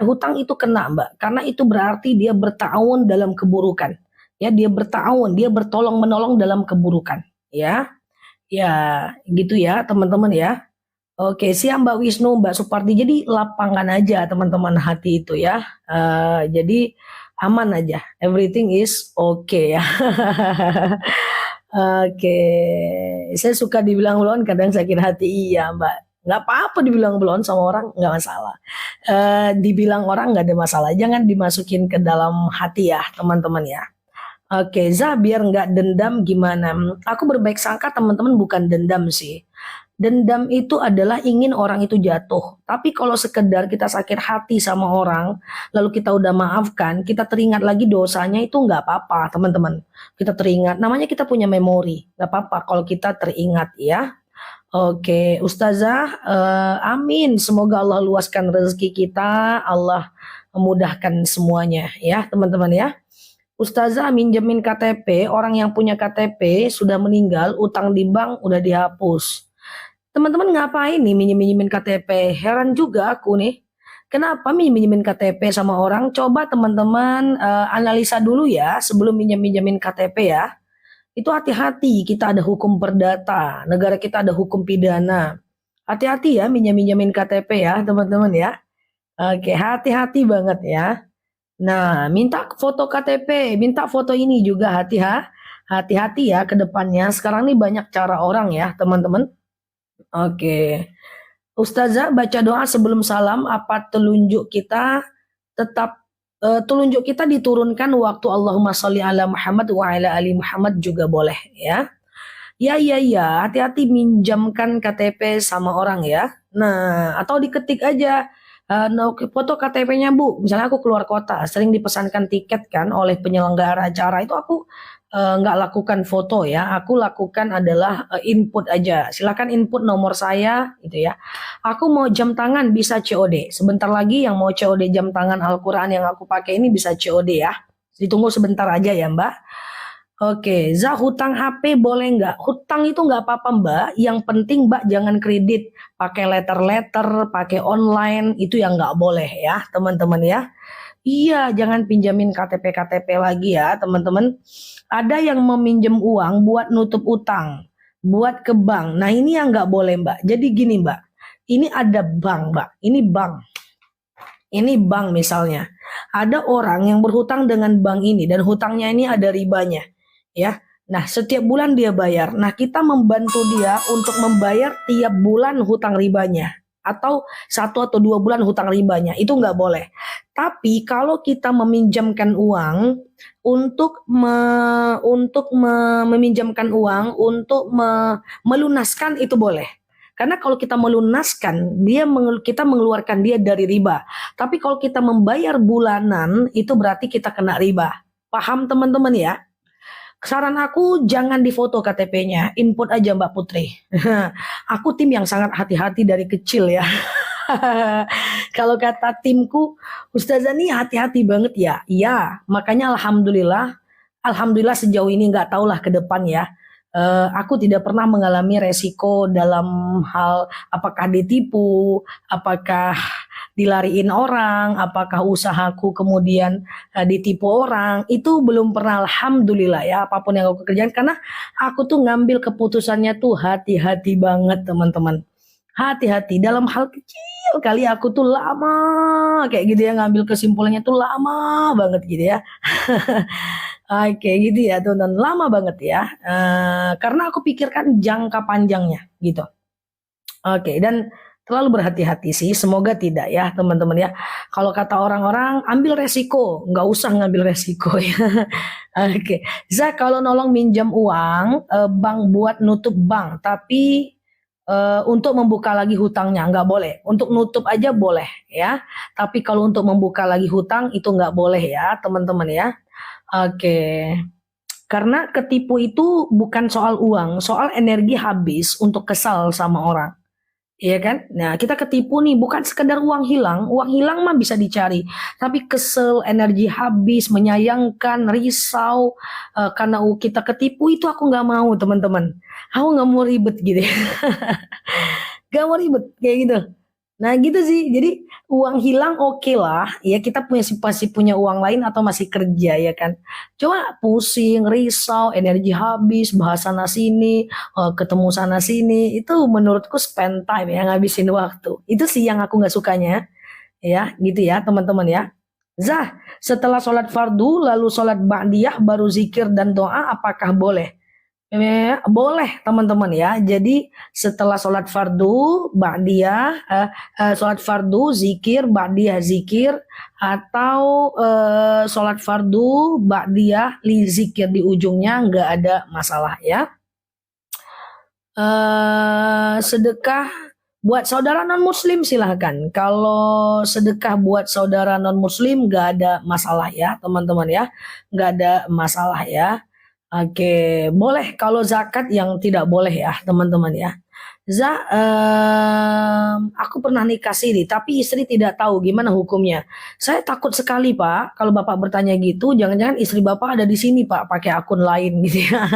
hutang itu kena mbak. Karena itu berarti dia bertahun dalam keburukan. Ya, dia bertahun, dia bertolong menolong dalam keburukan. Ya, gitu ya teman-teman ya. Oke, siap Mbak Wisnu, Mbak Supardi. Jadi lapangan aja teman-teman hati itu ya. Jadi aman aja. Everything is okay ya. Oke, saya suka dibilang belon, kadang sakit hati. Iya Mbak. Nggak apa-apa dibilang belon sama orang, nggak masalah. Dibilang orang nggak ada masalah. Jangan dimasukin ke dalam hati ya teman-teman ya. Oke, biar nggak dendam gimana? Aku berbaik sangka teman-teman, bukan dendam sih. Dendam itu adalah ingin orang itu jatuh. Tapi kalau sekedar kita sakit hati sama orang, lalu kita udah maafkan, kita teringat lagi dosanya itu nggak apa-apa, teman-teman. Kita teringat, namanya kita punya memori. Nggak apa-apa kalau kita teringat ya. Oke, Ustazah, amin. Semoga Allah luaskan rezeki kita, Allah memudahkan semuanya ya, teman-teman ya. Ustazah minjemin KTP, orang yang punya KTP sudah meninggal, utang di bank udah dihapus. Teman-teman ngapain nih minjem-minjemin KTP? Heran juga aku nih. Kenapa minjem-minjemin KTP sama orang? Coba teman-teman analisa dulu ya sebelum minjem-minjemin KTP ya. Itu hati-hati, kita ada hukum perdata, negara kita ada hukum pidana. Hati-hati ya minjem-minjemin KTP ya teman-teman ya. Oke, hati-hati banget ya. Nah, minta foto KTP, minta foto ini juga hati-hati ya ke depannya. Sekarang nih banyak cara orang ya teman-teman. Oke. Ustazah baca doa sebelum salam, apa telunjuk kita tetap telunjuk kita diturunkan waktu Allahumma sholli ala Muhammad wa ala ali Muhammad juga boleh ya. Ya, hati-hati minjamkan KTP sama orang ya. Nah, atau diketik aja foto KTP-nya Bu. Misalnya aku keluar kota, sering dipesankan tiket kan oleh penyelenggara acara itu aku nggak lakukan foto ya, aku lakukan adalah input aja. Silakan input nomor saya gitu ya. Aku mau jam tangan bisa COD. Sebentar lagi yang mau COD jam tangan Al-Quran yang aku pakai ini bisa COD ya. Ditunggu sebentar aja ya Mbak. Oke, hutang HP boleh nggak? Hutang itu nggak apa-apa Mbak. Yang penting Mbak jangan kredit, pakai letter, pakai online itu yang nggak boleh ya teman-teman ya. Iya, jangan pinjamin KTP lagi ya teman-teman. Ada yang meminjam uang buat nutup utang, buat ke bank. Nah ini yang nggak boleh Mbak. Jadi gini Mbak, ini ada bank Mbak, ini bank misalnya. Ada orang yang berhutang dengan bank ini dan hutangnya ini ada ribanya, ya. Nah setiap bulan dia bayar. Nah kita membantu dia untuk membayar tiap bulan hutang ribanya. Atau 1 atau 2 bulan hutang ribanya, itu nggak boleh. Tapi kalau kita meminjamkan uang meminjamkan uang untuk melunaskan itu boleh. Karena kalau kita melunaskan, kita mengeluarkan dia dari riba. Tapi kalau kita membayar bulanan, itu berarti kita kena riba. Paham teman-teman ya? Saran aku jangan difoto KTP-nya, input aja Mbak Putri. Aku tim yang sangat hati-hati dari kecil ya. Kalau kata timku, Ustazah nih hati-hati banget ya. Ya, makanya alhamdulillah sejauh ini nggak tahulah ke depan ya. Aku tidak pernah mengalami resiko dalam hal apakah ditipu, apakah dilariin orang, apakah usahaku kemudian ditipu orang, itu belum pernah alhamdulillah ya apapun yang aku kerjakan karena aku tuh ngambil keputusannya tuh hati-hati banget teman-teman. Hati-hati dalam hal kecil kali aku tuh lama kayak gitu ya ngambil kesimpulannya tuh lama banget gitu ya. Oke gitu ya teman-teman lama banget ya karena aku pikirkan jangka panjangnya gitu. Oke dan terlalu berhati-hati sih semoga tidak ya teman-teman ya. Kalau kata orang-orang ambil resiko nggak usah ngambil resiko ya. Oke kalau nolong minjam uang bank buat nutup bank tapi untuk membuka lagi hutangnya nggak boleh. Untuk nutup aja boleh ya. Tapi kalau untuk membuka lagi hutang itu nggak boleh ya teman-teman ya. Oke. Karena ketipu itu bukan soal uang, soal energi habis untuk kesal sama orang. Iya kan? Nah, kita ketipu nih bukan sekedar uang hilang mah bisa dicari. Tapi kesel, energi habis, menyayangkan, risau karena kita ketipu itu aku nggak mau teman-teman. Aku nggak mau ribet gitu. Gak mau ribet kayak gitu. Nah gitu sih, jadi uang hilang oke lah, ya kita masih punya uang lain atau masih kerja ya kan. Coba pusing, risau, energi habis, bahas sana sini, ketemu sana sini, itu menurutku spend time ya, ngabisin waktu. Itu sih yang aku nggak sukanya, ya gitu ya teman-teman ya. Setelah sholat fardu lalu sholat ba'diyah baru zikir dan doa apakah boleh? Boleh teman-teman ya. Jadi setelah sholat fardu, ba'diyah, sholat fardu, zikir, ba'diyah, zikir, atau sholat fardu, ba'diyah, li zikir di ujungnya nggak ada masalah ya. Sedekah buat saudara non muslim silahkan. Kalau sedekah buat saudara non muslim nggak ada masalah ya teman-teman ya, nggak ada masalah ya. Oke, boleh kalau zakat yang tidak boleh ya teman-teman ya. Aku pernah nikah siri, tapi istri tidak tahu gimana hukumnya. Saya takut sekali Pak, kalau Bapak bertanya gitu, jangan-jangan istri Bapak ada di sini Pak, pakai akun lain gitu ya.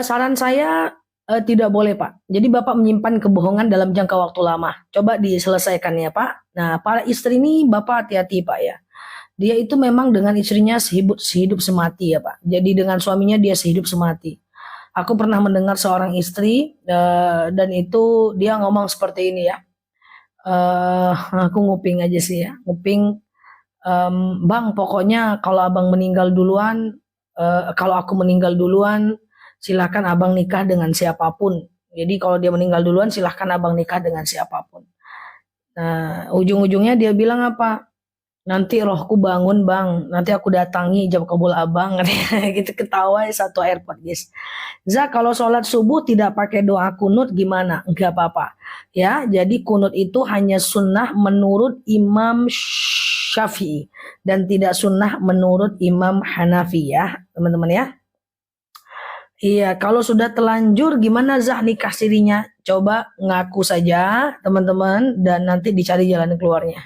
Saran saya tidak boleh Pak. Jadi Bapak menyimpan kebohongan dalam jangka waktu lama. Coba diselesaikan ya Pak. Nah, para istri ini Bapak hati-hati Pak ya. Dia itu memang dengan istrinya sehidup semati ya Pak. Jadi dengan suaminya dia sehidup semati. Aku pernah mendengar seorang istri dan itu dia ngomong seperti ini ya. Aku nguping aja sih ya. Nguping, Bang pokoknya kalau abang meninggal duluan, kalau aku meninggal duluan, silahkan abang nikah dengan siapapun. Jadi kalau dia meninggal duluan silahkan abang nikah dengan siapapun. Nah ujung-ujungnya dia bilang apa? Nanti rohku bangun bang, nanti aku datangi jam kabul abang. Gitu ketawa satu airport guys. Kalau sholat subuh tidak pakai doa kunut gimana? Enggak apa-apa. Ya, jadi kunut itu hanya sunnah menurut Imam Syafi'i dan tidak sunnah menurut Imam Hanafi ya, teman-teman ya. Iya, kalau sudah telanjur gimana nikah sirinya? Coba ngaku saja teman-teman dan nanti dicari jalan keluarnya.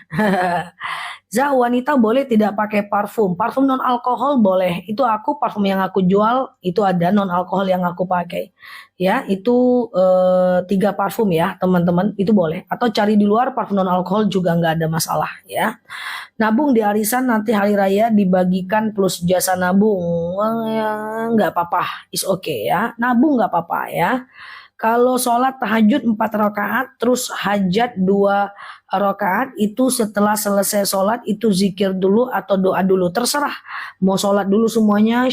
Wanita boleh tidak pakai parfum. Parfum non alkohol boleh. Itu aku parfum yang aku jual itu ada non alkohol yang aku pakai. Ya, itu 3 parfum ya teman-teman, itu boleh. Atau cari di luar parfum non alkohol juga nggak ada masalah ya. Nabung di arisan nanti hari raya dibagikan plus jasa nabung. Nggak apa-apa, is okay ya. Nabung nggak apa-apa ya. Kalau sholat tahajud 4 rakaat terus hajat 2 rakaat itu setelah selesai sholat itu zikir dulu atau doa dulu terserah. Mau sholat dulu semuanya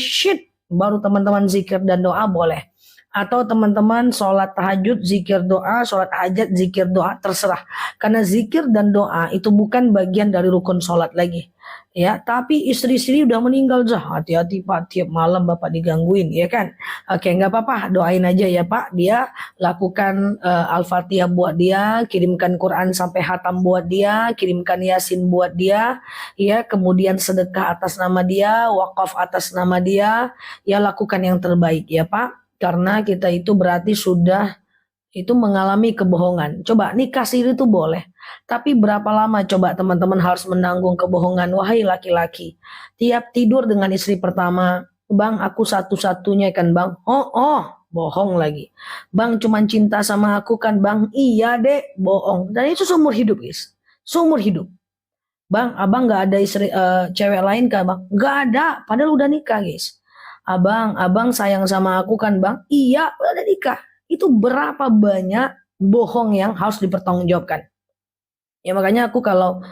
baru teman-teman zikir dan doa boleh. Atau teman-teman sholat tahajud, zikir doa, sholat hajat, zikir doa, terserah. Karena zikir dan doa itu bukan bagian dari rukun sholat lagi. Ya, tapi istri-istri udah meninggal, hati-hati Pak, tiap malam Bapak digangguin, ya kan? Oke, nggak apa-apa, doain aja ya Pak. Dia lakukan Al-Fatihah buat dia, kirimkan Quran sampai hatam buat dia, kirimkan Yasin buat dia, ya, kemudian sedekah atas nama dia, wakaf atas nama dia, ya lakukan yang terbaik ya Pak. Karena kita itu berarti sudah itu mengalami kebohongan. Coba nikah siri itu boleh. Tapi berapa lama coba teman-teman harus menanggung kebohongan? Wahai laki-laki. Tiap tidur dengan istri pertama. Bang aku satu-satunya kan bang. Oh bohong lagi. Bang cuman cinta sama aku kan bang. Iya dek bohong. Dan itu seumur hidup guys. Seumur hidup. Bang abang gak ada istri cewek lain kah bang? Gak ada. Padahal udah nikah guys. Abang sayang sama aku kan bang? Iya, udah nikah. Itu berapa banyak bohong yang harus dipertanggungjawabkan. Ya makanya aku kalau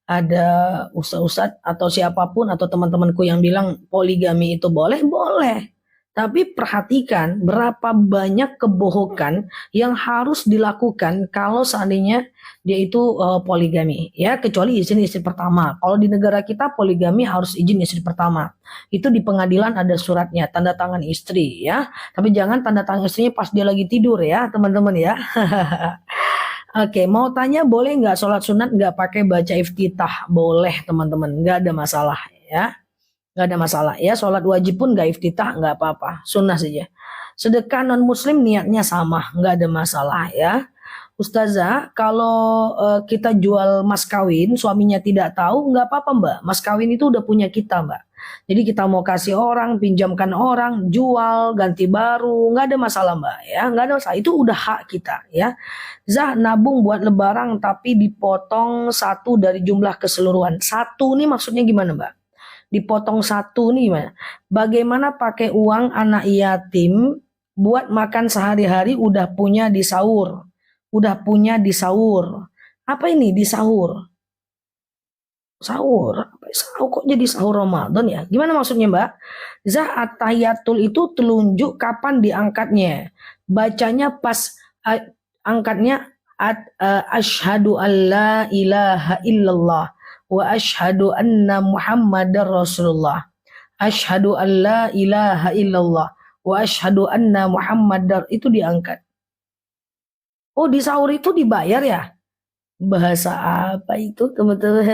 ada ustadz atau siapapun atau teman-temanku yang bilang poligami itu boleh, boleh. Tapi perhatikan berapa banyak kebohongan yang harus dilakukan kalau seandainya dia itu poligami. Ya, kecuali izin istri pertama. Kalau di negara kita poligami harus izin istri pertama. Itu di pengadilan ada suratnya, tanda tangan istri ya. Tapi jangan tanda tangan istrinya pas dia lagi tidur ya, teman-teman ya. Oke, mau tanya boleh nggak sholat sunat nggak pakai baca iftitah? Boleh teman-teman, nggak ada masalah ya. Nggak ada masalah ya, sholat wajib pun nggak iftitah nggak apa-apa, sunnah saja. Sedekah non muslim niatnya sama, nggak ada masalah ya. Ustazah, kalau kita jual mas kawin, suaminya tidak tahu, nggak apa-apa mbak. Mas kawin itu udah punya kita mbak. Jadi kita mau kasih orang, pinjamkan orang, jual, ganti baru, nggak ada masalah mbak ya, nggak ada masalah. Itu udah hak kita ya. Nabung buat lebaran tapi dipotong 1 dari jumlah keseluruhan. 1 nih maksudnya gimana mbak? Dipotong 1 nih gimana? Bagaimana pakai uang anak yatim buat makan sehari-hari udah punya di sahur. Udah punya di sahur. Apa ini di sahur? Sahur? Sahur kok jadi sahur Ramadan ya? Gimana maksudnya mbak? At-tahiyatul itu telunjuk kapan diangkatnya. Bacanya pas angkatnya asyhadu alla ilaha illallah wa asyhadu anna muhammadar rasulullah. Asyhadu an la ilaha illallah wa asyhadu anna Muhammadar itu diangkat. Oh, di sahur itu dibayar ya? Bahasa apa itu, teman-teman?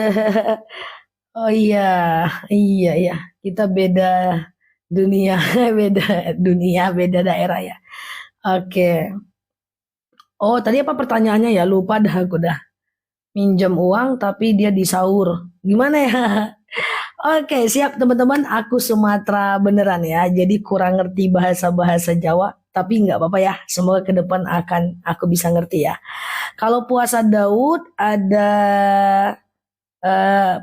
Oh iya, iya ya. Kita beda dunia, beda dunia, beda daerah ya. Oke. Oh, tadi apa pertanyaannya ya? Lupa dah aku dah. Minjem uang tapi dia disaur. Gimana ya? Oke, siap teman-teman. Aku Sumatera beneran ya. Jadi kurang ngerti bahasa-bahasa Jawa. Tapi nggak apa-apa ya. Semoga ke depan akan aku bisa ngerti ya. Kalau puasa Daud ada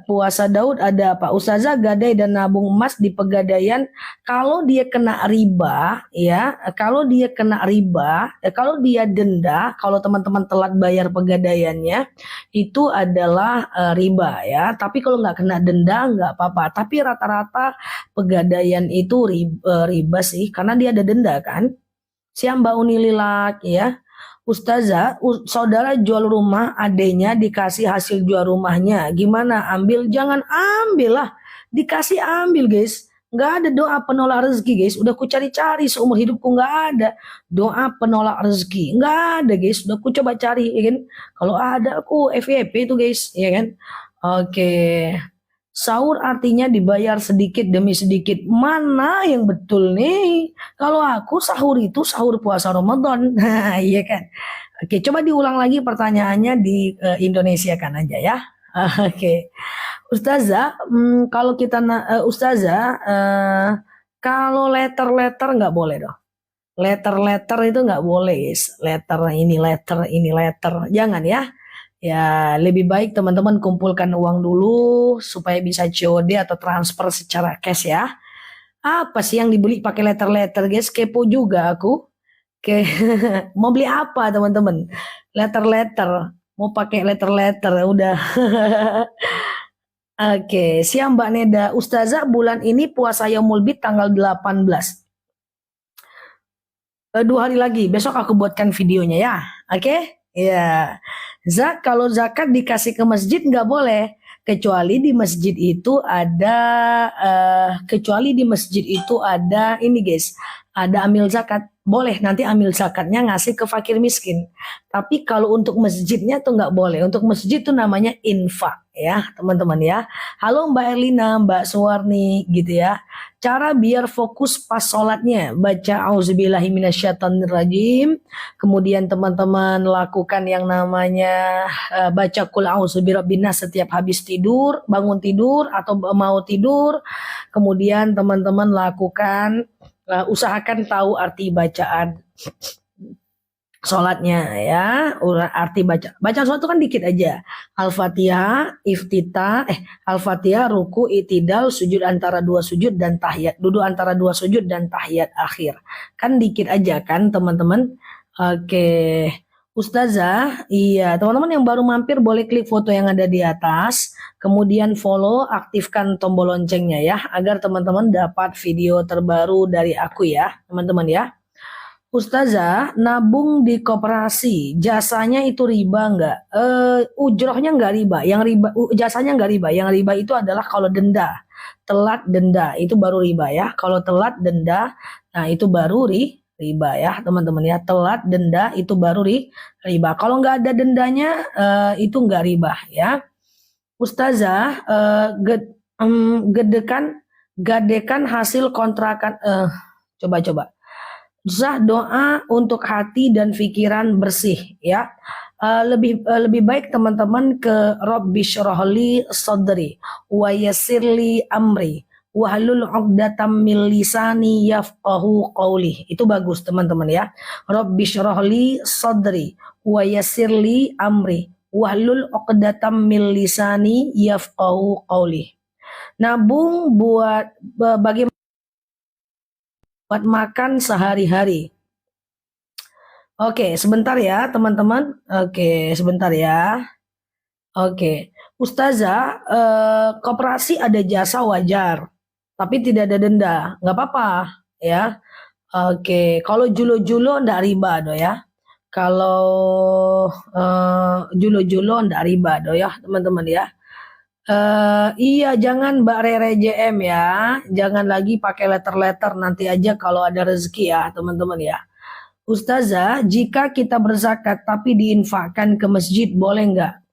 puasa Daud ada apa? Ustazah gadai dan nabung emas di pegadaian. Kalau dia kena riba, ya, kalau dia kena riba, kalau dia denda, kalau teman-teman telat bayar pegadaiannya, itu adalah riba ya. Tapi kalau nggak kena denda nggak apa-apa. Tapi rata-rata pegadaian itu riba sih, karena dia ada denda kan. Siang Mbak Unililak ya. Ustazah, saudara jual rumah, adenya dikasih hasil jual rumahnya. Gimana? Ambil? Jangan ambil lah. Dikasih ambil guys. Nggak ada doa penolak rezeki guys. Udah ku cari-cari seumur hidupku nggak ada. Doa penolak rezeki. Nggak ada guys. Udah ku coba cari ya kan. Kalau ada aku FYP itu guys ya kan. Oke. Sahur artinya dibayar sedikit demi sedikit. Mana yang betul nih? Kalau aku sahur itu sahur puasa Ramadan. Nah, iya kan. Oke, coba diulang lagi pertanyaannya di Indonesia kan aja ya. Oke. Ustazah, kalau kita Ustazah, kalau letter-letter nggak boleh dong. Letter-letter itu nggak boleh, guys. Letter ini letter. Jangan ya. Ya, lebih baik teman-teman kumpulkan uang dulu supaya bisa COD atau transfer secara cash ya. Apa sih yang dibeli pakai letter-letter, guys? Kepo juga aku. Oke, mau beli apa teman-teman? Letter-letter. Mau pakai letter-letter, udah. Oke, siang Mbak Neda. Ustazah, bulan ini puasa Yaumul Bid tanggal 18. 2 hari lagi, besok aku buatkan videonya ya. Oke? Ya. Kalau zakat dikasih ke masjid nggak boleh. Kecuali di masjid itu ada ini guys, ada amil zakat. Boleh nanti amil zakatnya ngasih ke fakir miskin. Tapi kalau untuk masjidnya tuh nggak boleh. Untuk masjid tuh namanya infak ya teman-teman ya. Halo Mbak Erlina, Mbak Suwarni gitu ya. Cara biar fokus pas sholatnya, baca auzubillahiminasyaitonirrajim, kemudian teman-teman lakukan yang namanya baca qul a'udzu birabbinas setiap habis tidur, bangun tidur atau mau tidur, kemudian teman-teman lakukan usahakan tahu arti bacaan sholatnya ya, arti baca sholat itu kan dikit aja. Al-Fatihah, Al-Fatihah, ruku, itidal, sujud antara dua sujud dan tahiyat, duduk antara dua sujud dan tahiyat akhir. Kan dikit aja kan teman-teman. Oke. Ustazah, iya teman-teman yang baru mampir boleh klik foto yang ada di atas, kemudian follow, aktifkan tombol loncengnya ya, agar teman-teman dapat video terbaru dari aku ya, teman-teman ya. Ustazah, nabung di koperasi, jasanya itu riba nggak? Ujrohnya nggak riba, jasanya nggak riba. Yang riba itu adalah kalau denda, telat denda itu baru riba ya. Kalau telat denda, nah itu baru riba ya teman-teman ya. Telat denda itu baru riba. Kalau nggak ada dendanya itu nggak riba ya. Ustazah, gadekan hasil kontrakan, coba. Doa untuk hati dan pikiran bersih ya. Lebih baik teman-teman ke Rabbi syrahli sadri wa yassirli amri wahlul 'uqdatam min lisani yafqahu qawli. Itu bagus teman-teman ya. Rabbi syrahli sadri wa yassirli amri wahlul 'uqdatam min lisani yafqahu qawli. Nabung buat bagaimana buat makan sehari-hari. Oke, sebentar ya teman-teman. Oke, sebentar ya. Oke, Ustazah, koperasi ada jasa wajar, tapi tidak ada denda, nggak apa-apa ya. Oke, kalau julo-julo ndak riba do ya. Kalau julo-julo ndak riba do ya teman-teman ya. Iya, jangan Mbak Rere JM ya. Jangan lagi pakai letter-letter, nanti aja kalau ada rezeki ya, teman-teman ya. Ustazah, jika kita berzakat tapi diinfakkan ke masjid, boleh nggak?